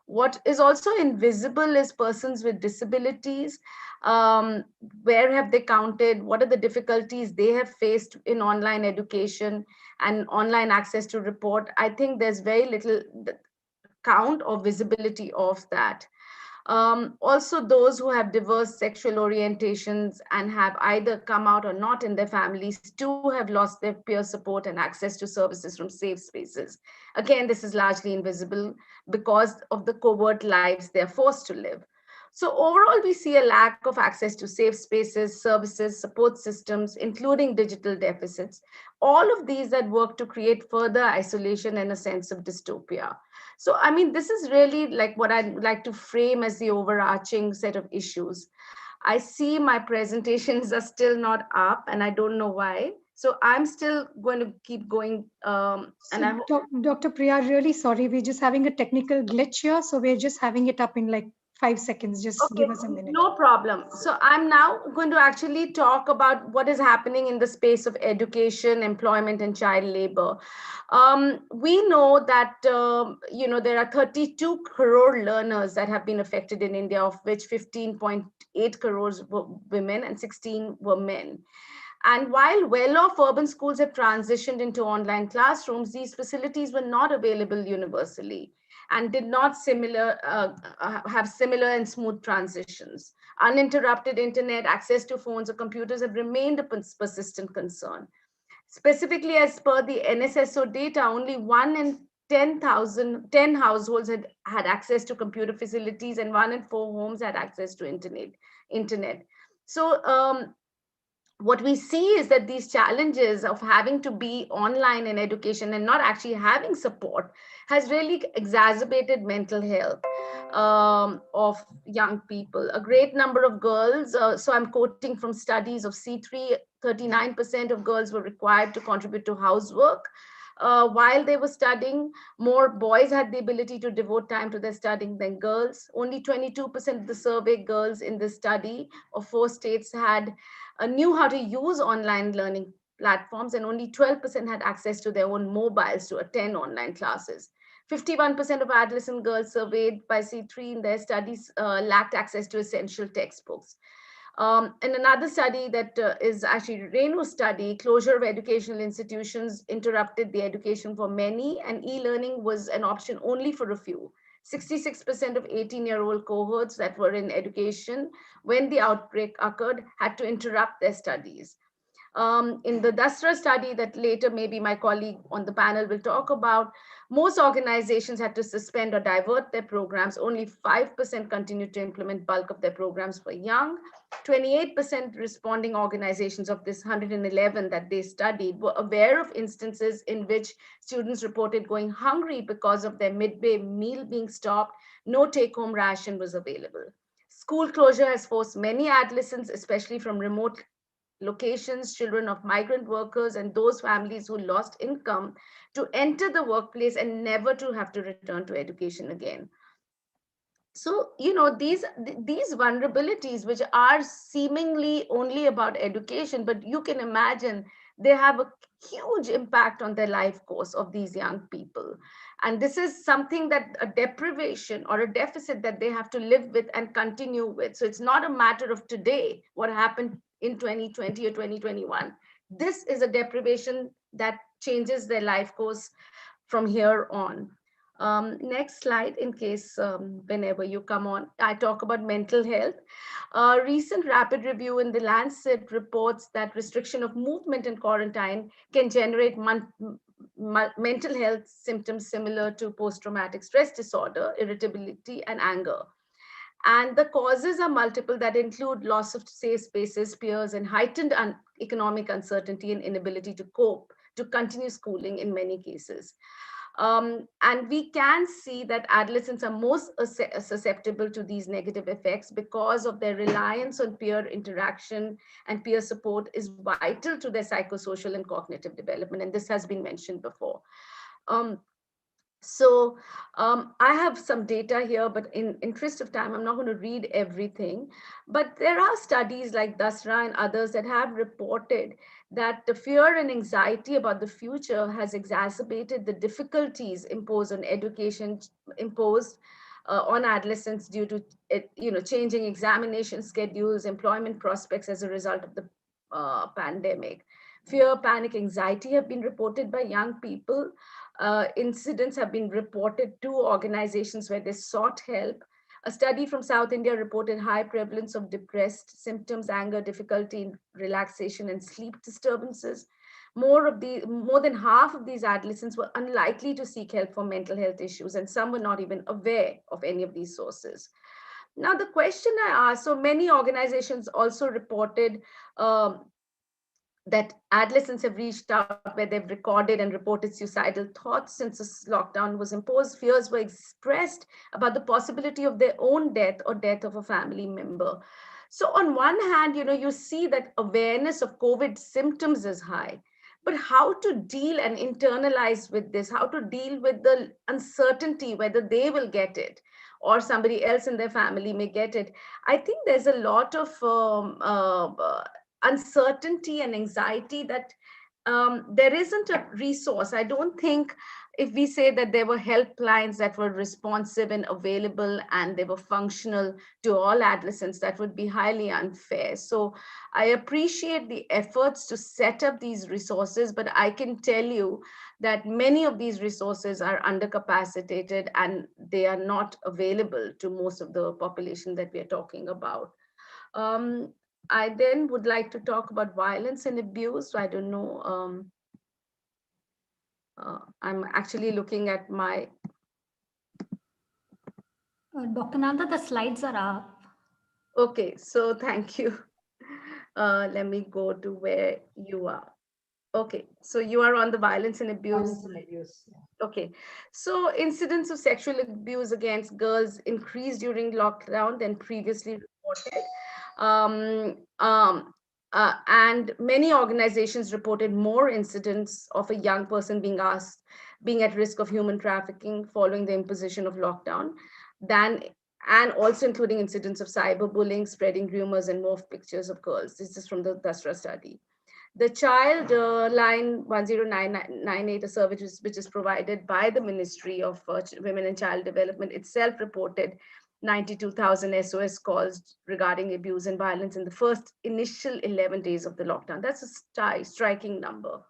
S8: What is also invisible is persons with disabilities. Where have they counted? What are the difficulties they have faced in online education and online access to report? I think there's very little count or visibility of that. Also, those who have diverse sexual orientations and have either come out or not in their families too have lost their peer support and access to services from safe spaces. Again, this is largely invisible because of the covert lives they're forced to live. So overall, we see a lack of access to safe spaces, services, support systems, including digital deficits, all of these that work to create further isolation and a sense of dystopia. So, I mean, this is really like what I'd like to frame as the overarching set of issues. I see my presentations are still not up, and I don't know why. So I'm still going to keep going.
S2: Dr. Priya, really sorry, we're just having a technical glitch here. So we're just having it up in like 5 seconds. Just
S8: Okay,
S2: give us a minute.
S8: no problem. So I'm now going to actually talk about what is happening in the space of education, employment, and child labor. We know that there are 32 crore learners that have been affected in India, of which 15.8 crores were women and 16 were men. And while well-off urban schools have transitioned into online classrooms, these facilities were not available universally and did not have similar and smooth transitions. Uninterrupted internet, access to phones or computers have remained a persistent concern. Specifically, as per the NSSO data, only 1 in 10 households had access to computer facilities, and 1 in 4 homes had access to internet. So what we see is that these challenges of having to be online in education and not actually having support has really exacerbated mental health of young people. A great number of girls, so I'm quoting from studies of C3, 39% of girls were required to contribute to housework. While they were studying, more boys had the ability to devote time to their studying than girls. Only 22% of the survey girls in this study of 4 states knew how to use online learning platforms, and only 12% had access to their own mobiles to attend online classes. 51% of adolescent girls surveyed by C3 in their studies lacked access to essential textbooks. And another study that is actually Renu's study, closure of educational institutions interrupted the education for many, and e-learning was an option only for a few. 66% of 18-year-old cohorts that were in education when the outbreak occurred had to interrupt their studies. In the Dasra study that later maybe my colleague on the panel will talk about, most organizations had to suspend or divert their programs. Only 5% continued to implement bulk of their programs for young. 28% responding organizations of this 111 that they studied were aware of instances in which students reported going hungry because of their midday meal being stopped. No take-home ration was available. School closure has forced many adolescents, especially from remote locations, children of migrant workers, and those families who lost income, to enter the workplace and never to have to return to education again. So, these vulnerabilities, which are seemingly only about education, but you can imagine they have a huge impact on the life course of these young people. And this is something that a deprivation or a deficit that they have to live with and continue with. So it's not a matter of today, what happened in 2020 or 2021. This is a deprivation that changes their life course from here on. Next slide, in case whenever you come on, I talk about mental health. A recent rapid review in the Lancet reports that restriction of movement in quarantine can generate mental health symptoms similar to post-traumatic stress disorder, irritability, and anger. And the causes are multiple that include loss of safe spaces, peers, and heightened economic uncertainty and inability to cope, to continue schooling in many cases. And we can see that adolescents are most susceptible to these negative effects because of their reliance on peer interaction, and peer support is vital to their psychosocial and cognitive development. And this has been mentioned before. So I have some data here, but in interest of time, I'm not going to read everything. But there are studies like Dasra and others that have reported that the fear and anxiety about the future has exacerbated the difficulties imposed on education, imposed on adolescents due to changing examination schedules, employment prospects as a result of the pandemic. Fear, panic, anxiety have been reported by young people. Incidents have been reported to organizations where they sought help. A study from South India reported high prevalence of depressed symptoms, anger, difficulty in relaxation, and sleep disturbances. More than half of these adolescents were unlikely to seek help for mental health issues, and some were not even aware of any of these sources. Now, the question I asked, so many organizations also reported that adolescents have reached out where they've recorded and reported suicidal thoughts since this lockdown was imposed. Fears were expressed about the possibility of their own death or death of a family member. So on one hand, you see that awareness of COVID symptoms is high, but how to deal and internalize with this, how to deal with the uncertainty whether they will get it or somebody else in their family may get it. I think there's a lot of uncertainty and anxiety that there isn't a resource. I don't think if we say that there were helplines that were responsive and available and they were functional to all adolescents, that would be highly unfair. So I appreciate the efforts to set up these resources, but I can tell you that many of these resources are undercapacitated and they are not available to most of the population that we are talking about. I then would like to talk about violence and abuse. I don't know. I'm actually looking at my.
S6: Dr. Nanda, the slides are up.
S8: Okay, so thank you. Let me go to where you are. Okay, so you are on the violence and abuse.
S1: Violence and abuse.
S8: Okay, so incidents of sexual abuse against girls increased during lockdown than previously reported. And many organizations reported more incidents of a young person being at risk of human trafficking following the imposition of lockdown and also including incidents of cyberbullying, spreading rumors and morph pictures of girls. This is from the Dasra study. The child line 10998, a service which is provided by the Ministry of Women and Child Development itself, reported 92,000 SOS calls regarding abuse and violence in the first initial 11 days of the lockdown. That's a striking number.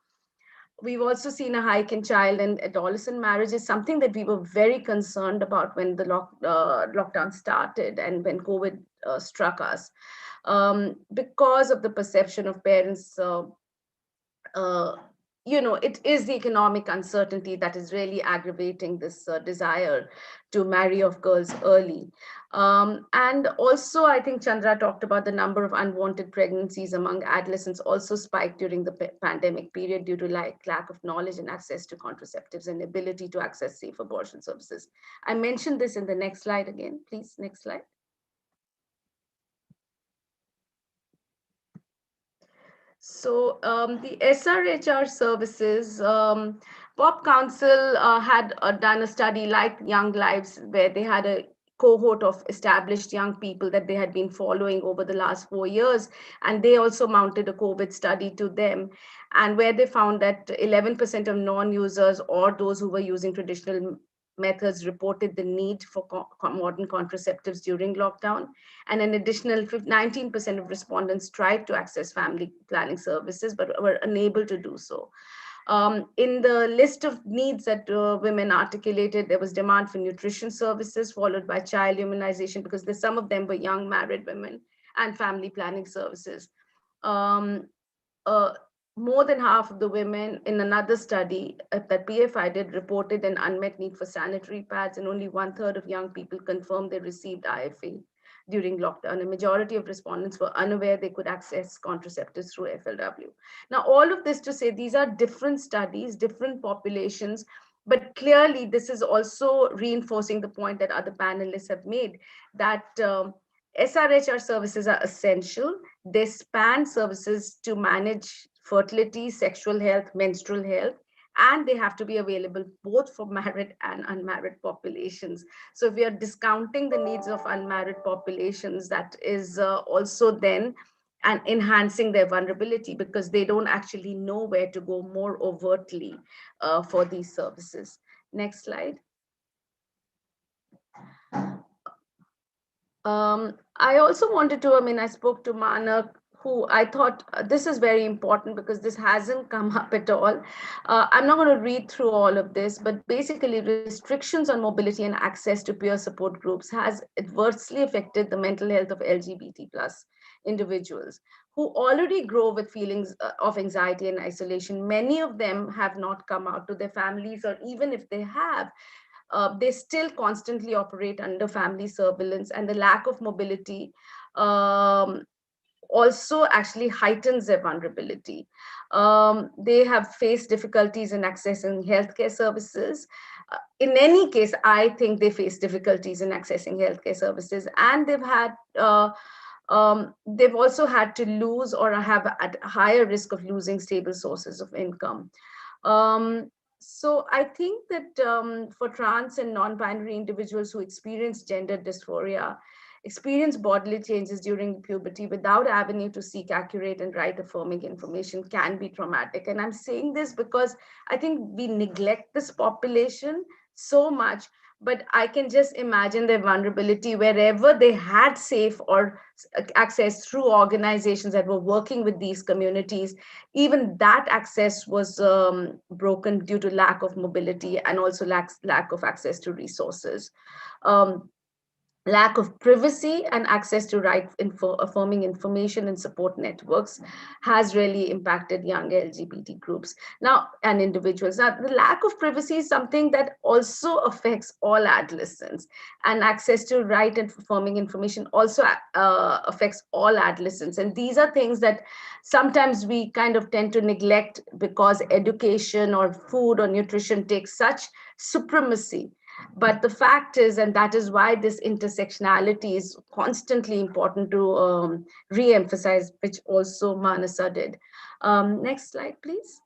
S8: We've also seen a hike in child and adolescent marriages, something that we were very concerned about when the lockdown started and when COVID struck us, because of the perception of parents. It is the economic uncertainty that is really aggravating this desire to marry off girls early. And also, I think Chandra talked about the number of unwanted pregnancies among adolescents also spiked during the pandemic period due to lack of knowledge and access to contraceptives and ability to access safe abortion services. I mentioned this in the next slide again, please, next slide. So the SRHR services, Pop Council had done a study like Young Lives, where they had a cohort of established young people that they had been following over the last 4 years. And they also mounted a COVID study to them, and where they found that 11% of non-users or those who were using traditional methods reported the need for modern contraceptives during lockdown. And an additional 19% of respondents tried to access family planning services, but were unable to do so. In the list of needs that women articulated, there was demand for nutrition services, followed by child immunization, because some of them were young married women, and family planning services. More than half of the women in another study that PFI did reported an unmet need for sanitary pads, and only 1/3 of young people confirmed they received IFA during lockdown. A majority of respondents were unaware they could access contraceptives through FLW. Now, all of this to say, these are different studies, different populations, but clearly this is also reinforcing the point that other panelists have made, that SRHR services are essential. They span services to manage fertility, sexual health, menstrual health, and they have to be available both for married and unmarried populations. So if we are discounting the needs of unmarried populations, that is also then and enhancing their vulnerability, because they don't actually know where to go more overtly for these services. Next slide. I also wanted to, I spoke to Manak, who I thought this is very important because this hasn't come up at all. I'm not going to read through all of this, but basically restrictions on mobility and access to peer support groups has adversely affected the mental health of LGBT plus individuals who already grow with feelings of anxiety and isolation. Many of them have not come out to their families, or even if they have, they still constantly operate under family surveillance, and the lack of mobility also actually heightens their vulnerability. They have faced difficulties in accessing healthcare services. In any case, I think they face difficulties in accessing healthcare services, and they've also had to lose or have at higher risk of losing stable sources of income. So I think that for trans and non-binary individuals who experience gender dysphoria, experience bodily changes during puberty without avenue to seek accurate and right affirming information can be traumatic. And I'm saying this because I think we neglect this population so much, but I can just imagine their vulnerability wherever they had safe or access through organizations that were working with these communities. Even that access was broken due to lack of mobility and also lack of access to resources. Lack of privacy and access to right affirming information and support networks has really impacted young LGBT groups now and individuals. Now, the lack of privacy is something that also affects all adolescents, and access to right and affirming information also affects all adolescents. And these are things that sometimes we kind of tend to neglect because education or food or nutrition takes such supremacy. But the fact is, and that is why this intersectionality is constantly important to re-emphasize, which also Manasa did. Next slide, please.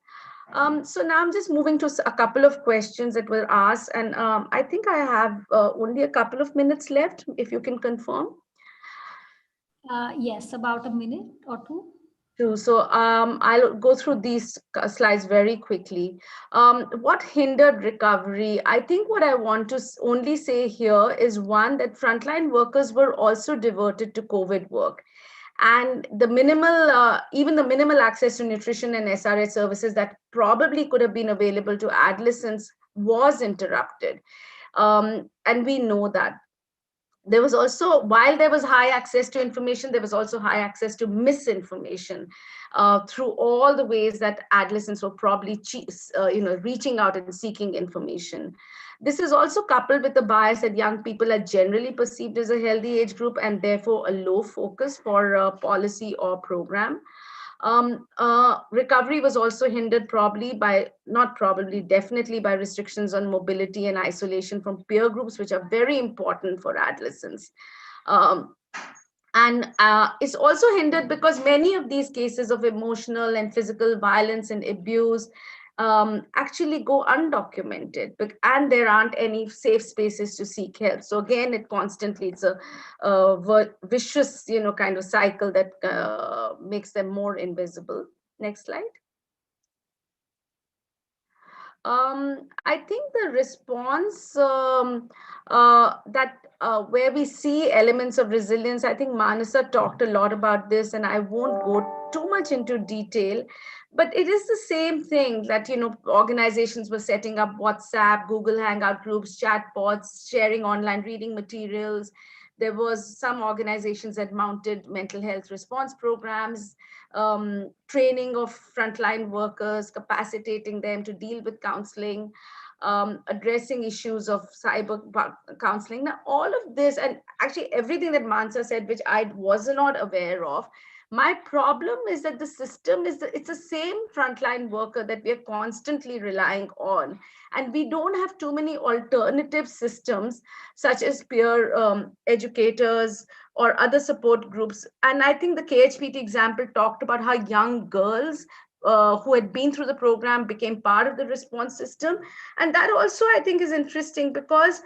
S8: So now I'm just moving to a couple of questions that were asked, and I think I have only a couple of minutes left, if you can confirm.
S6: Yes, about a minute or two.
S8: So I'll go through these slides very quickly. What hindered recovery? I think what I want to only say here is one, that frontline workers were also diverted to COVID work. And the minimal, even the minimal access to nutrition and SRH services that probably could have been available to adolescents was interrupted. And we know that. There was also, while there was high access to information, there was also high access to misinformation through all the ways that adolescents were probably reaching out and seeking information. This is also coupled with the bias that young people are generally perceived as a healthy age group and therefore a low focus for policy or program. Recovery was also hindered definitely by restrictions on mobility and isolation from peer groups, which are very important for adolescents. And it's also hindered because many of these cases of emotional and physical violence and abuse actually go undocumented, and there aren't any safe spaces to seek help. So again, it's a vicious, kind of cycle that makes them more invisible. Next slide. I think the response where we see elements of resilience, I think Manasa talked a lot about this, and I won't go too much into detail, but it is the same thing that, organizations were setting up WhatsApp, Google Hangout groups, chatbots, sharing online reading materials. There was some organizations that mounted mental health response programs, training of frontline workers, capacitating them to deal with counseling, addressing issues of cyber counseling. Now, all of this, and actually everything that Mansa said, which I was not aware of, my problem is that the system it's the same frontline worker that we are constantly relying on. And we don't have too many alternative systems, such as peer educators or other support groups. And I think the KHPT example talked about how young girls who had been through the program became part of the response system. And that also, I think, is interesting because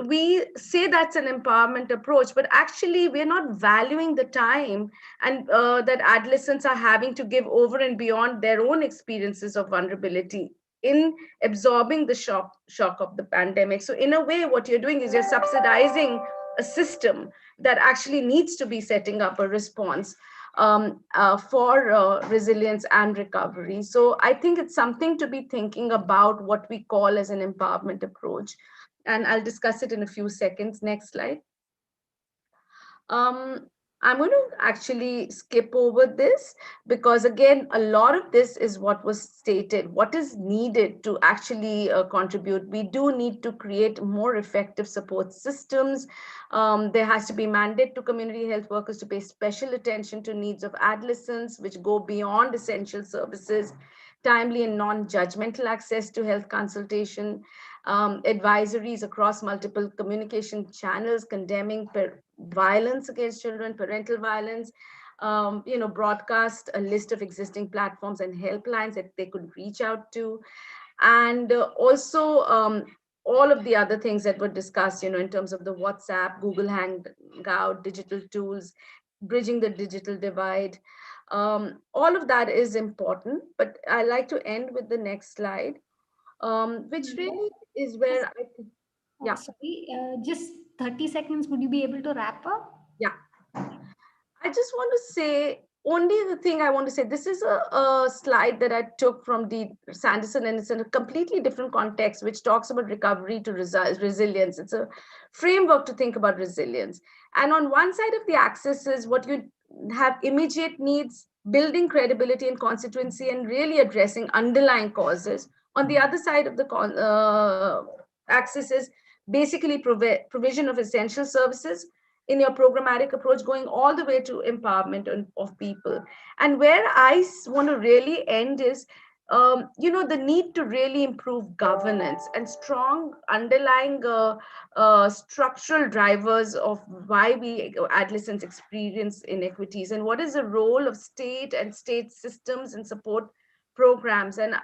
S8: we say that's an empowerment approach, but actually we're not valuing the time and that adolescents are having to give over and beyond their own experiences of vulnerability in absorbing the shock of the pandemic. So in a way, what you're doing is you're subsidizing a system that actually needs to be setting up a response for resilience and recovery. So I think it's something to be thinking about, what we call as an empowerment approach. And I'll discuss it in a few seconds. Next slide. I'm going to actually skip over this because, again, a lot of this is what was stated. What is needed to actually contribute? We do need to create more effective support systems. There has to be mandate to community health workers to pay special attention to needs of adolescents, which go beyond essential services, timely and non-judgmental access to health consultation, advisories across multiple communication channels condemning violence against children, parental violence, broadcast a list of existing platforms and helplines that they could reach out to. And also all of the other things that were discussed, in terms of the WhatsApp, Google Hangout, digital tools, bridging the digital divide. All of that is important, but I like to end with the next slide, which really is where I think, yeah.
S6: Sorry, just 30 seconds. Would you be able to wrap up?
S8: Yeah. I just want to say, only the thing I want to say, this is a slide that I took from the Sanderson, and it's in a completely different context, which talks about recovery to resilience. It's a framework to think about resilience. And on one side of the axis is what you have: immediate needs, building credibility and constituency, and really addressing underlying causes. On the other side of the axis is basically provision of essential services in your programmatic approach, going all the way to empowerment of people. And where I want to really end is, the need to really improve governance and strong underlying structural drivers of why we adolescents experience inequities, and what is the role of state and state systems and support programs and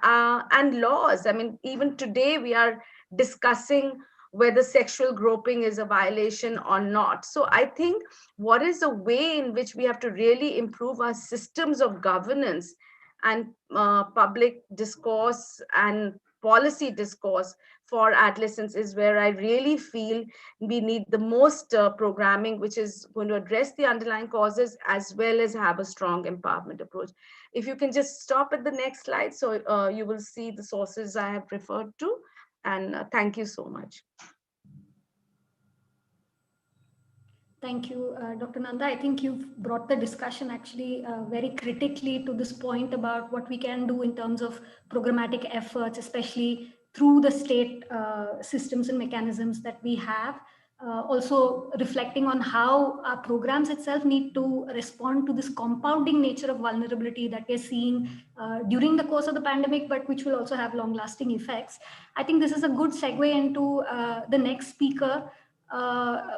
S8: laws. I mean, even today we are discussing whether sexual groping is a violation or not. So I think what is the way in which we have to really improve our systems of governance and public discourse and policy discourse for adolescents is where I really feel we need the most programming, which is going to address the underlying causes as well as have a strong empowerment approach. If you can just stop at the next slide, so you will see the sources I have referred to. And thank you so much.
S6: Thank you, Dr. Nanda. I think you've brought the discussion actually very critically to this point about what we can do in terms of programmatic efforts, especially through the state systems and mechanisms that we have. Also reflecting on how our programs itself need to respond to this compounding nature of vulnerability that we're seeing during the course of the pandemic, but which will also have long-lasting effects. I think this is a good segue into the next speaker.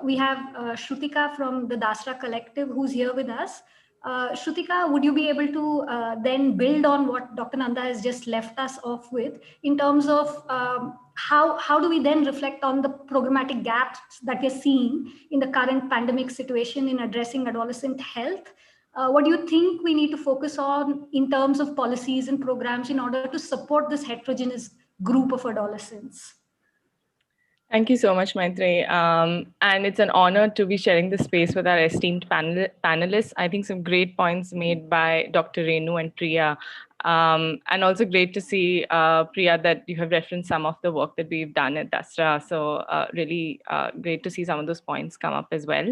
S6: We have Shrutika from the Dasra Collective, who's here with us. Shrutika, would you be able to then build on what Dr. Nanda has just left us off with in terms of how do we then reflect on the programmatic gaps that we're seeing in the current pandemic situation in addressing adolescent health? What do you think we need to focus on in terms of policies and programs in order to support this heterogeneous group of adolescents?
S9: Thank you so much, Maitri. And it's an honor to be sharing this space with our esteemed panelists. I think some great points made by Dr. Renu and Priya. And also great to see, Priya, that you have referenced some of the work that we've done at Dasra. So really great to see some of those points come up as well.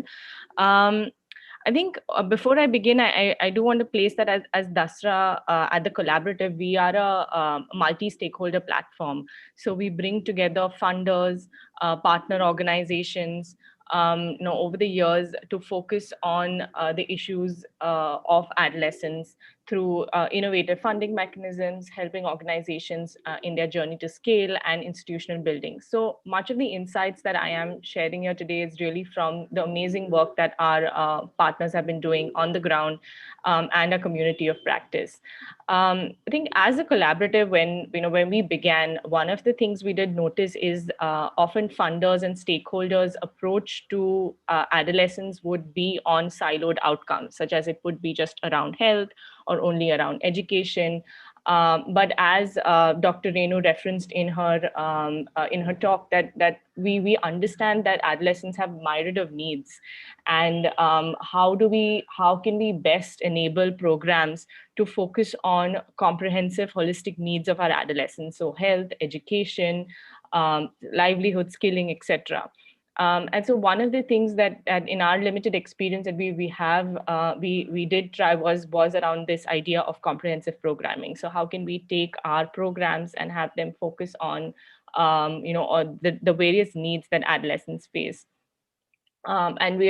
S9: I think before I begin, I do want to place that as Dasra at the collaborative, we are a multi-stakeholder platform. So we bring together funders, partner organizations, over the years to focus on the issues of adolescents through innovative funding mechanisms, helping organizations in their journey to scale and institutional building. So much of the insights that I am sharing here today is really from the amazing work that our partners have been doing on the ground and a community of practice. I think as a collaborative, when we began, one of the things we did notice is often funders and stakeholders' approach to adolescents would be on siloed outcomes, such as it would be just around health or only around education. But as Dr. Renu referenced in her talk, that we understand that adolescents have myriad of needs, and how can we best enable programs to focus on comprehensive, holistic needs of our adolescents, so health, education, livelihood, skilling, etc. And so one of the things that in our limited experience that we did try was around this idea of comprehensive programming. So how can we take our programs and have them focus on or the various needs that adolescents face? And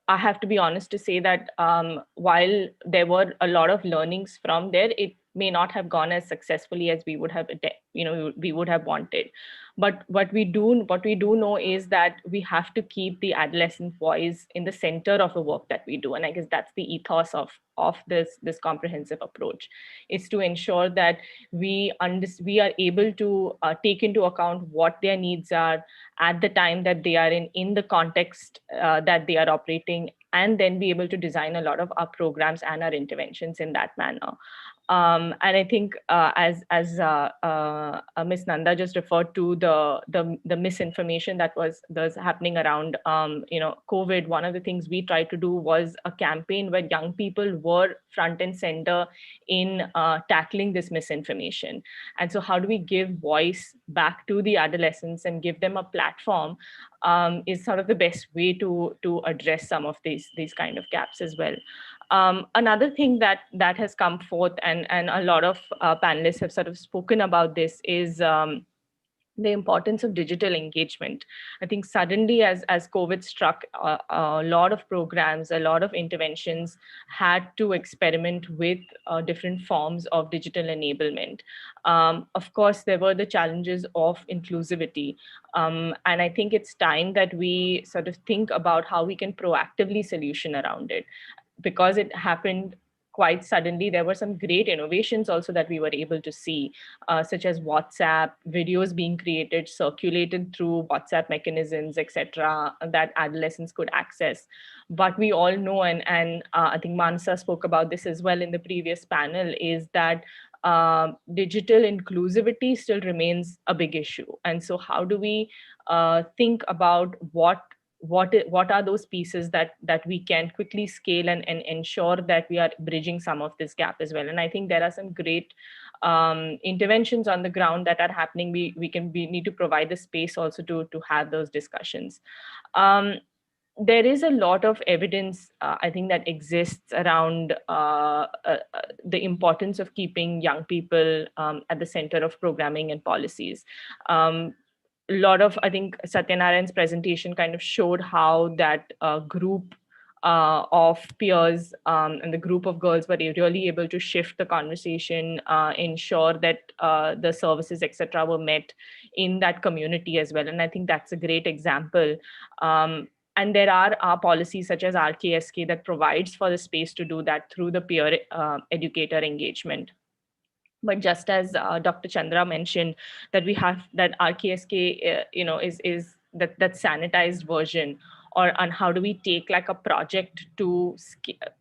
S9: I have to be honest to say that while there were a lot of learnings from there, it may not have gone as successfully as we would have wanted. But what we do know is that we have to keep the adolescent voice in the center of the work that we do, and I guess that's the ethos of this comprehensive approach, is to ensure that we are able to take into account what their needs are at the time that they are in the context that they are operating, and then be able to design a lot of our programs and our interventions in that manner. And I think as Ms. Nanda just referred to the misinformation that was happening around COVID, one of the things we tried to do was a campaign where young people were front and center in tackling this misinformation. And so how do we give voice back to the adolescents and give them a platform is sort of the best way to address some of these kind of gaps as well. Another thing that has come forth, and a lot of panelists have sort of spoken about this, is the importance of digital engagement. I think suddenly as COVID struck, a lot of programs, a lot of interventions had to experiment with different forms of digital enablement. Of course, there were the challenges of inclusivity. And I think it's time that we sort of think about how we can proactively solution around it. Because it happened quite suddenly, there were some great innovations also that we were able to see, such as WhatsApp, videos being created, circulated through WhatsApp mechanisms, etc., that adolescents could access. But we all know, and I think Manasa spoke about this as well in the previous panel, is that digital inclusivity still remains a big issue. And so how do we think about what are those pieces that we can quickly scale and ensure that we are bridging some of this gap as well? And I think there are some great interventions on the ground that are happening. We need to provide the space also to have those discussions. There is a lot of evidence, I think, that exists around the importance of keeping young people at the center of programming and policies. A lot of, I think, Satyanarayan's presentation kind of showed how that group of peers and the group of girls were really able to shift the conversation, ensure that the services, etc., were met in that community as well. And I think that's a great example. And there are policies such as RKSK that provides for the space to do that through the peer educator engagement. But just as Dr. Chandra mentioned, that we have that RKSK, is that sanitized version, or on how do we take like a project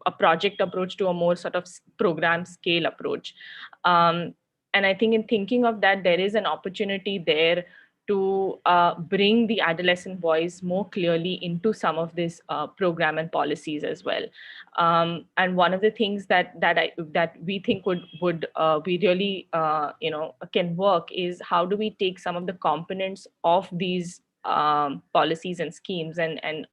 S9: approach to a more sort of program scale approach. And I think in thinking of that, there is an opportunity there to bring the adolescent voice more clearly into some of these program and policies as well. And one of the things that we think would we really can work is how do we take some of the components of these policies and schemes and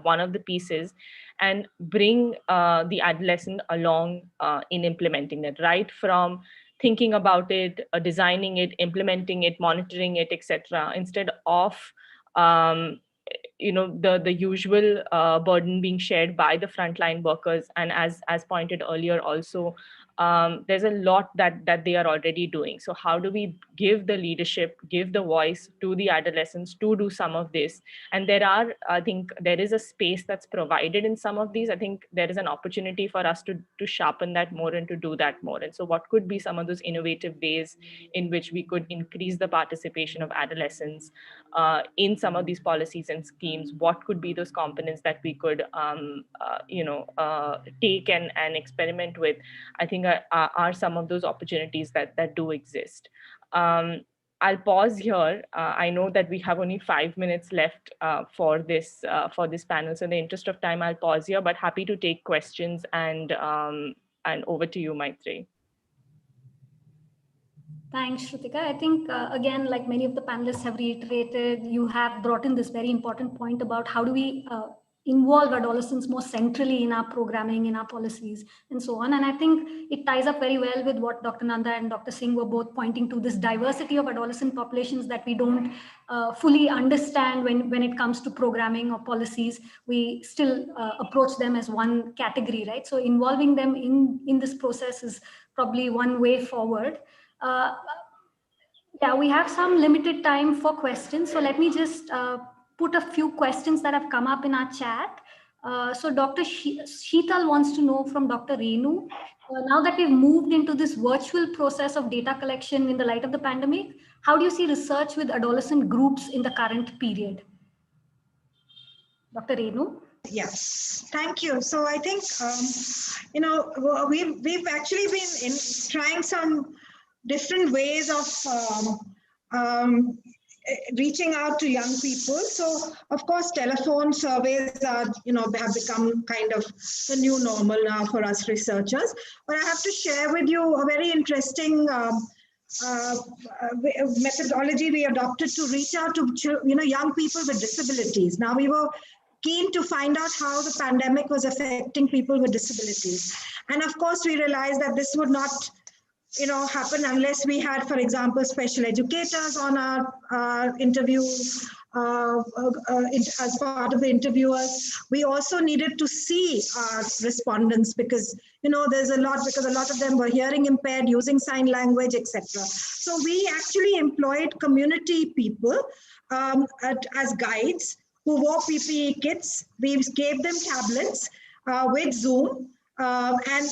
S9: one of the pieces, and bring the adolescent along in implementing that, right from thinking about it, designing it, implementing it, monitoring it, etc., instead of the usual burden being shared by the frontline workers. And as pointed earlier also, there's a lot that they are already doing. So how do we give the leadership, give the voice to the adolescents to do some of this? And I think there is a space that's provided in some of these. I think there is an opportunity for us to sharpen that more and to do that more. And so what could be some of those innovative ways in which we could increase the participation of adolescents in some of these policies and schemes? What could be those components that we could take and experiment with? I think are some of those opportunities that do exist. I'll pause here. I know that we have only 5 minutes left for this panel. So in the interest of time, I'll pause here, but happy to take questions, and over to you, Maitreyi.
S6: Thanks, Shrutika. I think, again, like many of the panelists have reiterated, you have brought in this very important point about how do we involve adolescents more centrally in our programming, in our policies, and so on. And I think it ties up very well with what Dr. Nanda and Dr. Singh were both pointing to, this diversity of adolescent populations that we don't fully understand when it comes to programming or policies. We still approach them as one category, right? So involving them in this process is probably one way forward. Yeah, we have some limited time for questions. So let me just put a few questions that have come up in our chat. So Dr. Sheetal wants to know from Dr. Renu, now that we've moved into this virtual process of data collection in the light of the pandemic, how do you see research with adolescent groups in the current period? Dr. Renu?
S7: Yes, thank you. So I think, we've actually been trying some different ways of reaching out to young people. So of course, telephone surveys are, have become kind of the new normal now for us researchers. But I have to share with you a very interesting methodology we adopted to reach out to young people with disabilities. Now, we were keen to find out how the pandemic was affecting people with disabilities. And of course, we realized that this would not happen unless we had, for example, special educators on our interview as part of the interviewers. We also needed to see our respondents because, there's a lot of them were hearing impaired, using sign language, etc. So we actually employed community people as guides who wore PPE kits. We gave them tablets with Zoom, and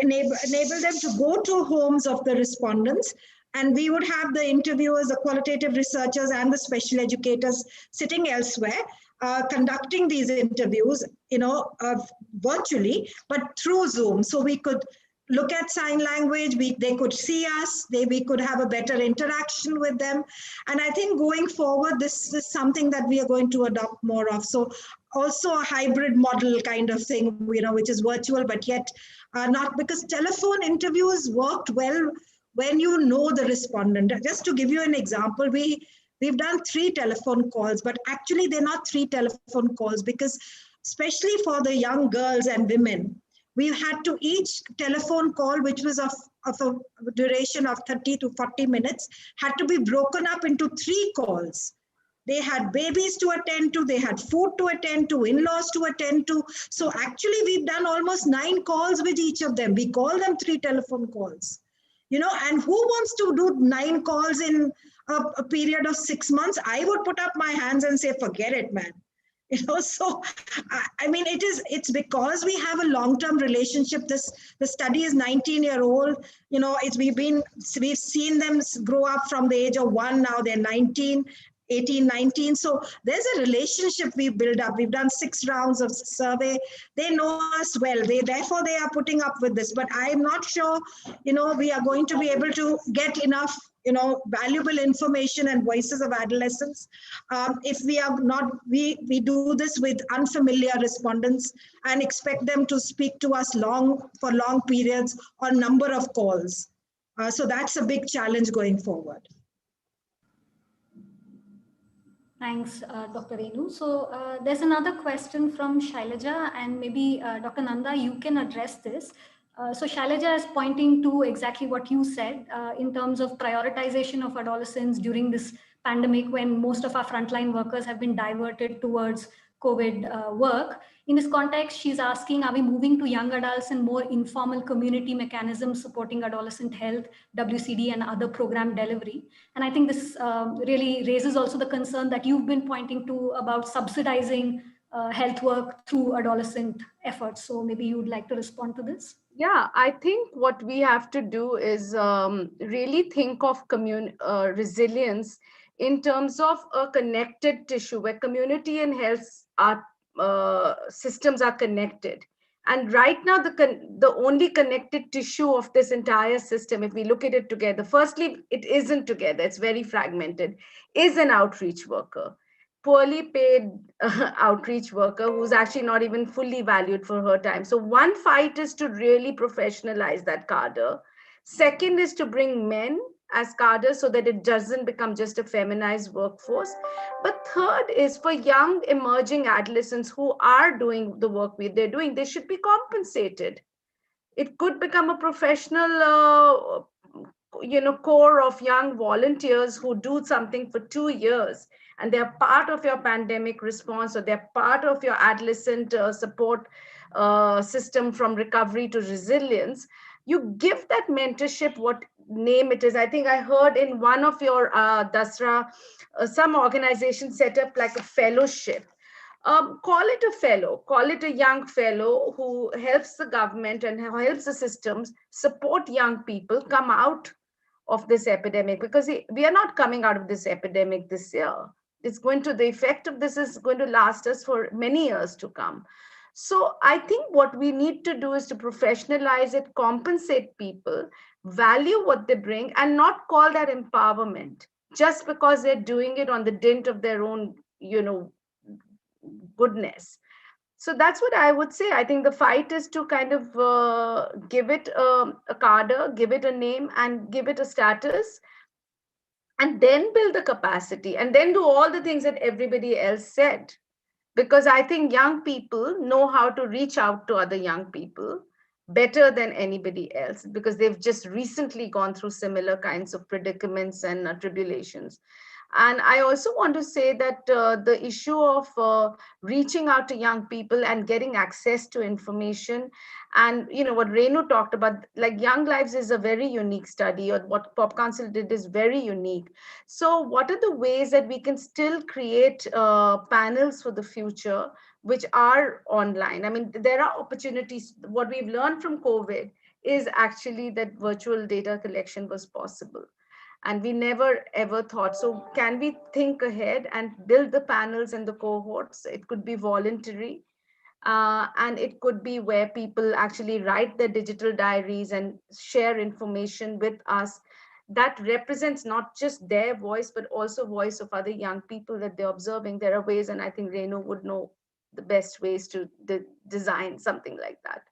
S7: enable them to go to homes of the respondents. And we would have the interviewers, the qualitative researchers, and the special educators sitting elsewhere, conducting these interviews, virtually, but through Zoom. So we could look at sign language, they could see us, we could have a better interaction with them. And I think going forward, this is something that we are going to adopt more of. So also a hybrid model kind of thing, which is virtual, but yet not, because telephone interviews worked well when you know the respondent. Just to give you an example, we've done 3 telephone calls, but actually they're not 3 telephone calls, because especially for the young girls and women, we had to each telephone call, which was of a duration of 30 to 40 minutes, had to be broken up into 3 calls. They had babies to attend to, they had food to attend to, in-laws to attend to. So actually we've done almost 9 calls with each of them. We call them 3 telephone calls. And who wants to do 9 calls in a period of 6 months? I would put up my hands and say, forget it, man. So I mean, it's because we have a long-term relationship. The study is 19-year-old. We've seen them grow up from the age of 1. Now they're 19, 18, 19. So there's a relationship we've built up. We've done 6 rounds of survey. They know us well. Therefore they are putting up with this. But I'm not sure, we are going to be able to get enough valuable information and voices of adolescents if we are not, we do this with unfamiliar respondents and expect them to speak to us for long periods or number of calls. So that's a big challenge going forward.
S6: Thanks, Dr. Renu. So there's another question from Shailaja, and maybe Dr. Nanda, you can address this. So Shailaja is pointing to exactly what you said in terms of prioritization of adolescents during this pandemic, when most of our frontline workers have been diverted towards COVID work. In this context, she's asking, are we moving to young adults and more informal community mechanisms supporting adolescent health, WCD, and other program delivery? And I think this really raises also the concern that you've been pointing to about subsidizing health work through adolescent efforts. So maybe you would like to respond to this?
S8: Yeah, I think what we have to do is really think of resilience in terms of a connected tissue where community and health systems are connected. And right now, the only connected tissue of this entire system, if we look at it together, firstly, it isn't together, it's very fragmented, is an outreach worker. Poorly paid outreach worker who's actually not even fully valued for her time. So one fight is to really professionalize that cadre. Second is to bring men as cadres so that it doesn't become just a feminized workforce. But third is for young emerging adolescents who are doing the work they're doing, they should be compensated. It could become a professional core of young volunteers who do something for 2 years, and they're part of your pandemic response, or they're part of your adolescent support system from recovery to resilience. You give that mentorship what name it is. I think I heard in one of your Dasra, some organization set up like a fellowship. Call it a fellow, call it a young fellow who helps the government and helps the systems support young people come out of this epidemic, because we are not coming out of this epidemic this year. The effect of this is going to last us for many years to come. So I think what we need to do is to professionalize it, compensate people, value what they bring, and not call that empowerment just because they're doing it on the dint of their own, goodness. So that's what I would say. I think the fight is to kind of give it a cadre, give it a name, and give it a status, and then build the capacity, and then do all the things that everybody else said. Because I think young people know how to reach out to other young people better than anybody else, because they've just recently gone through similar kinds of predicaments and tribulations. And I also want to say that the issue of reaching out to young people and getting access to information, and what Renu talked about, like Young Lives is a very unique study, or what Pop Council did is very unique. So what are the ways that we can still create panels for the future which are online? I mean, there are opportunities. What we've learned from COVID is actually that virtual data collection was possible. And we never ever thought. So can we think ahead and build the panels and the cohorts? It could be voluntary, and it could be where people actually write their digital diaries and share information with us that represents not just their voice, but also voice of other young people that they're observing. There are ways, and I think Renu would know the best ways to design something like that.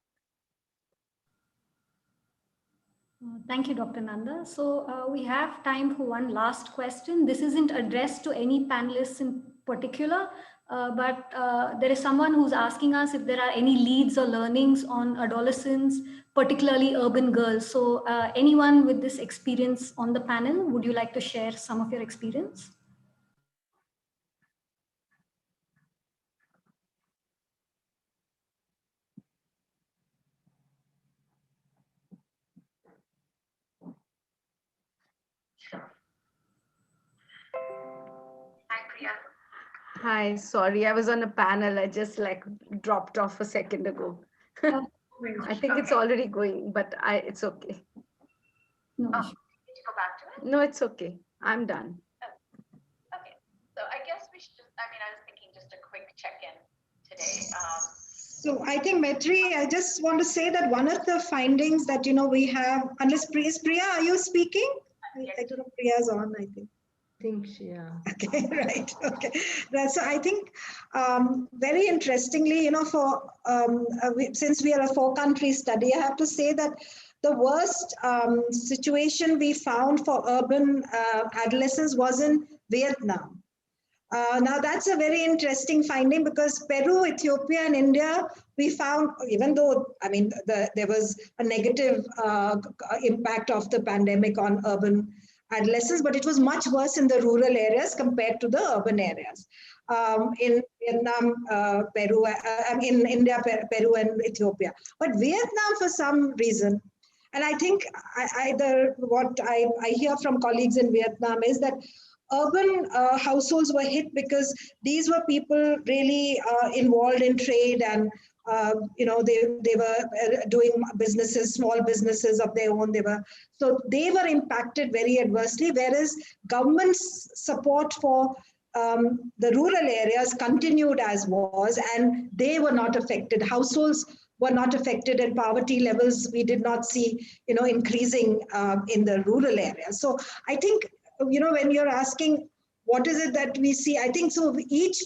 S6: Thank you, Dr. Nanda. So we have time for one last question. This isn't addressed to any panelists in particular, but there is someone who's asking us if there are any leads or learnings on adolescents, particularly urban girls. So anyone with this experience on the panel, would you like to share some of your experience?
S8: Hi, sorry, I was on a panel. I just dropped off a second ago. I think it's already going, but it's okay.
S6: No,
S10: need to go back to it?
S8: No, it's okay. I'm done.
S10: Oh, okay. So I guess we should I was thinking just a quick check-in today.
S7: So I think, Maitri, I just want to say that one of the findings that, we have, unless Priya, are you speaking? I don't know, Priya's on, I think.
S1: Yeah.
S7: Okay, right. Okay. So I think very interestingly, since we are a 4-country study, I have to say that the worst situation we found for urban adolescents was in Vietnam. Now that's a very interesting finding, because Peru, Ethiopia, and India, we found, even though, there was a negative impact of the pandemic on urban adolescents, but it was much worse in the rural areas compared to the urban areas. In Vietnam, Peru, in India, Peru, and Ethiopia. But Vietnam, for some reason, and I think what I hear from colleagues in Vietnam is that urban households were hit because these were people really involved in trade, and they were doing businesses, small businesses of their own. So they were impacted very adversely, whereas government's support for the rural areas continued as was, and they were not affected. Households were not affected, and poverty levels we did not see, increasing in the rural areas. So I think, when you're asking what is it that we see, I think so each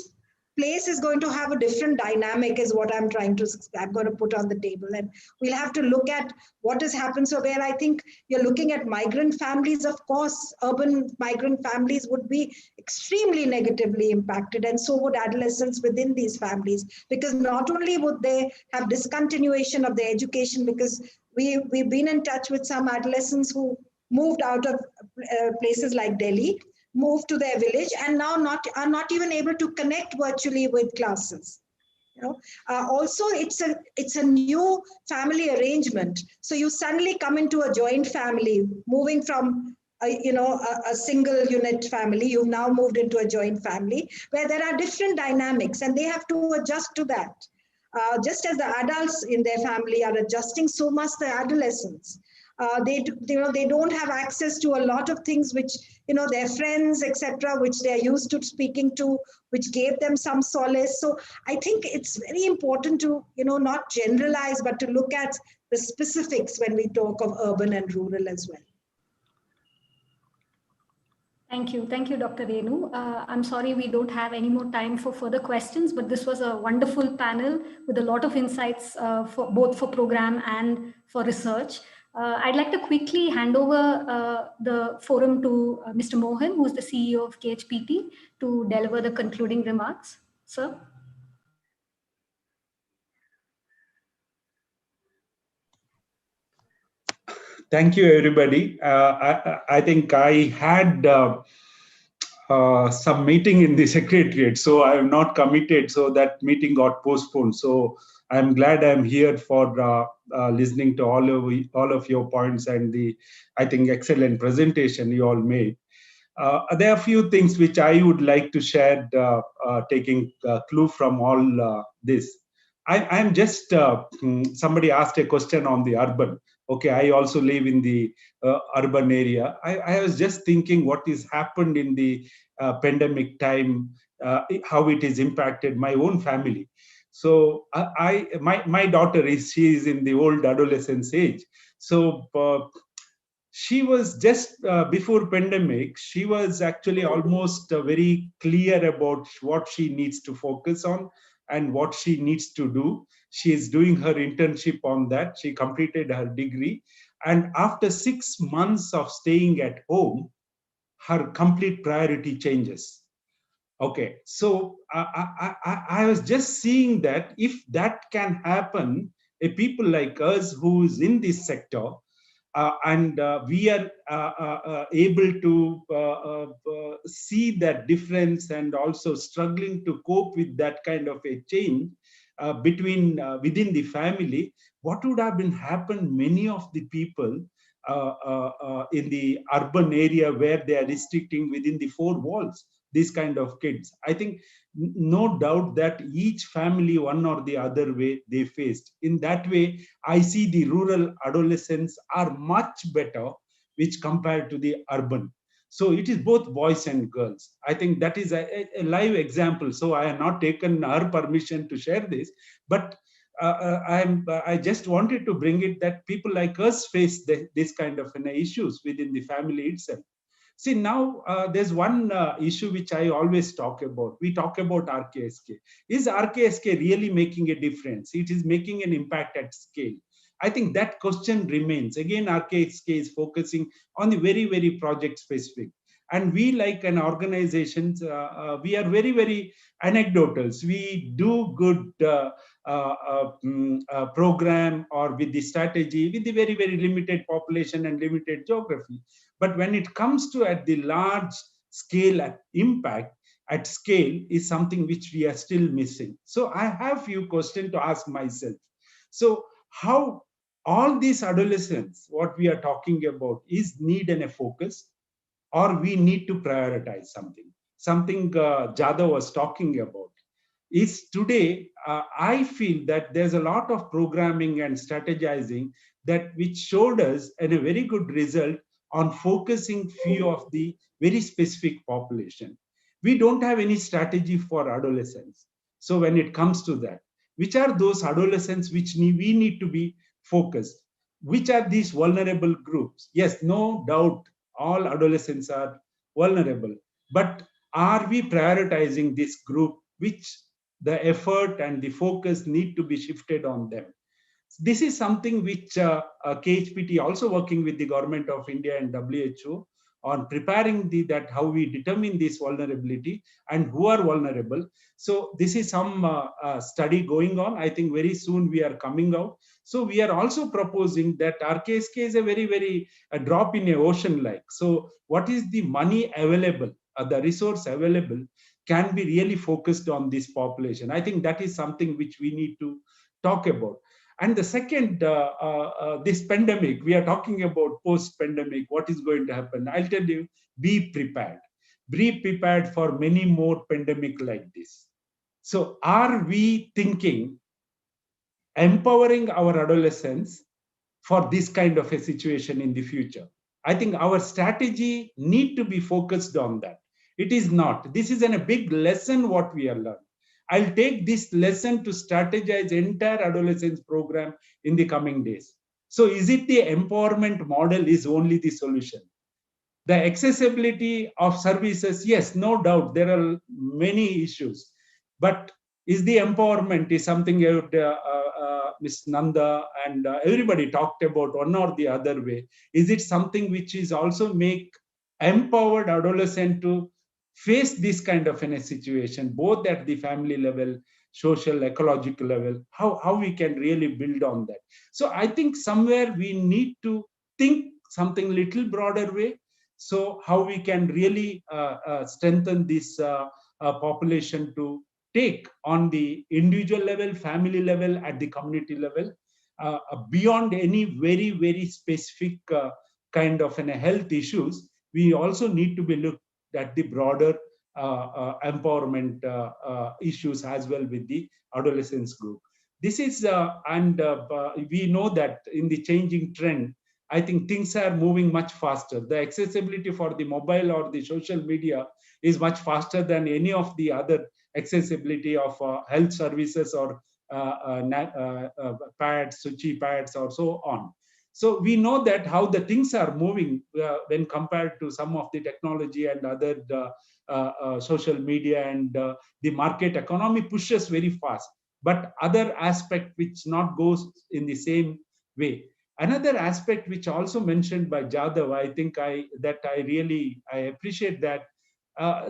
S7: place is going to have a different dynamic is what I'm going to put on the table. And we'll have to look at what has happened. So where I think you're looking at migrant families, of course, urban migrant families would be extremely negatively impacted, and so would adolescents within these families, because not only would they have discontinuation of their education, because we've been in touch with some adolescents who moved out of places like Delhi, moved to their village, and now are not even able to connect virtually with classes. Also, it's a new family arrangement. So you suddenly come into a joint family, moving from a single unit family. You've now moved into a joint family where there are different dynamics, and they have to adjust to that. Just as the adults in their family are adjusting, so must the adolescents. They don't have access to a lot of things which their friends, etc., which they are used to speaking to, which gave them some solace. So I think it's very important to not generalize, but to look at the specifics when we talk of urban and rural as well.
S6: Thank you, Dr. Renu. I'm sorry we don't have any more time for further questions, but this was a wonderful panel with a lot of insights for both for program and for research. I'd like to quickly hand over the forum to Mr. Mohan, who is the CEO of KHPT, to deliver the concluding remarks. Sir.
S11: Thank you, everybody. I think I had some meeting in the secretariat, so I am not committed. So that meeting got postponed. So I'm glad I'm here for listening to all of your points and the, I think, excellent presentation you all made. There are a few things which I would like to share, taking a clue from all this. I'm just, somebody asked a question on the urban. Okay, I also live in the urban area. I was just thinking what has happened in the pandemic time, how it has impacted my own family. So my daughter she is in the old adolescence age. So she was just before pandemic, she was actually almost very clear about what she needs to focus on and what she needs to do. She is doing her internship on that. She completed her degree. And after 6 months of staying at home, her complete priority changes. Okay, so I was just seeing that if that can happen, a people like us who is in this sector, and we are able to see that difference and also struggling to cope with that kind of a change within the family, what would have been happened? Many of the people in the urban area where they are restricting within the 4 walls, these kind of kids. I think no doubt that each family, one or the other way, they faced. In that way, I see the rural adolescents are much better, which compared to the urban. So it is both boys and girls. I think that is a live example. So I have not taken her permission to share this, but I just wanted to bring it that people like us face this kind of issues within the family itself. See, now there's one issue which I always talk about. We talk about RKSK. Is RKSK really making a difference? It is making an impact at scale. I think that question remains. Again, RKSK is focusing on the very, very project specific. And we, like an organization, we are very, very anecdotal. We do good program or with the strategy with the very, very limited population and limited geography. But when it comes to at the large scale impact, at scale is something which we are still missing. So I have few questions to ask myself. So how all these adolescents, what we are talking about, is need and a focus, or we need to prioritize something? Something Jada was talking about is today, I feel that there's a lot of programming and strategizing that which showed us a very good result on focusing few of the very specific population. We don't have any strategy for adolescents. So when it comes to that, which are those adolescents which we need to be focused? Which are these vulnerable groups? Yes, no doubt, all adolescents are vulnerable, but are we prioritizing this group which the effort and the focus need to be shifted on them. This is something which KHPT also working with the government of India and WHO on preparing that how we determine this vulnerability and who are vulnerable. So this is some study going on. I think very soon we are coming out. So we are also proposing that RKSK is a very a drop in a ocean like. So what is the money available, the resource available can be really focused on this population. I think that is something which we need to talk about. And the second, this pandemic, we are talking about post-pandemic, what is going to happen? I'll tell you, be prepared. Be prepared for many more pandemic like this. So are we thinking empowering our adolescents for this kind of a situation in the future? I think our strategy need to be focused on that. It is not. This is a big lesson what we are learning. I'll take this lesson to strategize entire adolescence program in the coming days. So is it the empowerment model is only the solution? The accessibility of services, yes, no doubt, there are many issues. But is the empowerment is something Ms. Nanda and everybody talked about one or the other way. Is it something which is also make empowered adolescent to face this kind of a situation, both at the family level, social, ecological level, how we can really build on that. So I think somewhere we need to think something little broader way. So how we can really strengthen this population to take on the individual level, family level, at the community level, beyond any very specific kind of health issues. We also need to be looked at the broader empowerment issues as well with the adolescence group. This is, we know that in the changing trend, I think things are moving much faster. The accessibility for the mobile or the social media is much faster than any of the other accessibility of health services or pads, Suchi pads, or so on. So we know that how the things are moving when compared to some of the technology and other social media, and the market economy pushes very fast. But other aspect which not goes in the same way. Another aspect which also mentioned by Jadhav, I think I appreciate that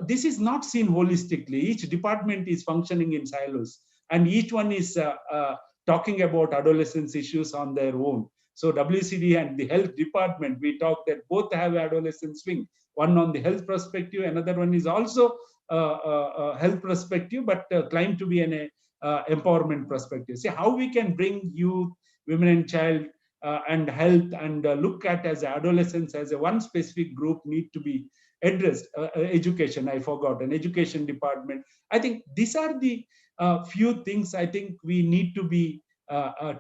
S11: this is not seen holistically. Each department is functioning in silos, and each one is talking about adolescence issues on their own. So WCD and the health department, we talk that both have adolescence wing, one on the health perspective, another one is also health perspective, but claim to be an empowerment perspective. See how we can bring youth, women and child and health and look at as adolescents as a one specific group need to be addressed. Education, I forgot, an education department. I think these are the few things I think we need to be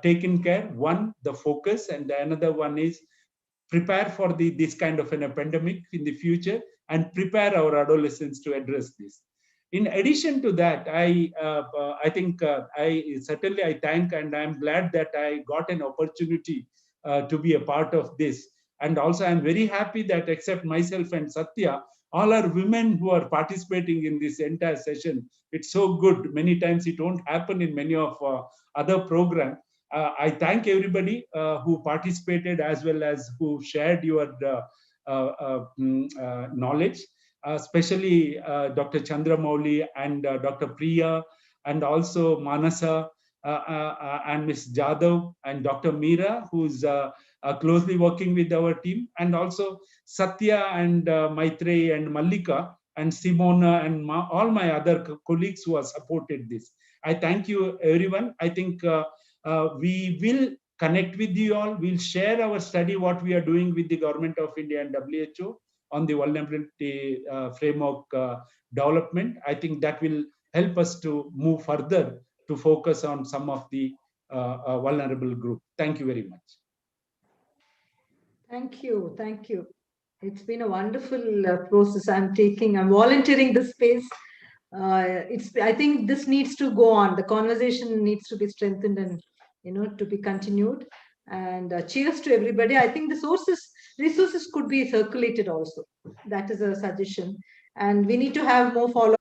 S11: taken care. One, the focus, and another one is prepare for this kind of a pandemic in the future and prepare our adolescents to address this. In addition to that, I think I thank and I'm glad that I got an opportunity to be a part of this. And also I'm very happy that except myself and Satya, all are women who are participating in this entire session. It's so good. Many times it won't happen in many of other programs. I thank everybody who participated as well as who shared your knowledge, especially Dr. Chandramouli and Dr. Priya, and also Manasa and Ms. Jadhav and Dr. Meera, who's closely working with our team, and also Satya and Maitreyi and Mallika and Simona and all my other colleagues who have supported this. I thank you, everyone. I think we will connect with you all. We'll share our study, what we are doing with the Government of India and WHO on the vulnerability framework development. I think that will help us to move further to focus on some of the vulnerable group. Thank you very much.
S1: Thank you. Thank you. It's been a wonderful process I'm volunteering this space. I think this needs to go on. The conversation needs to be strengthened and, to be continued. And cheers to everybody. I think the resources could be circulated also. That is a suggestion. And we need to have more follow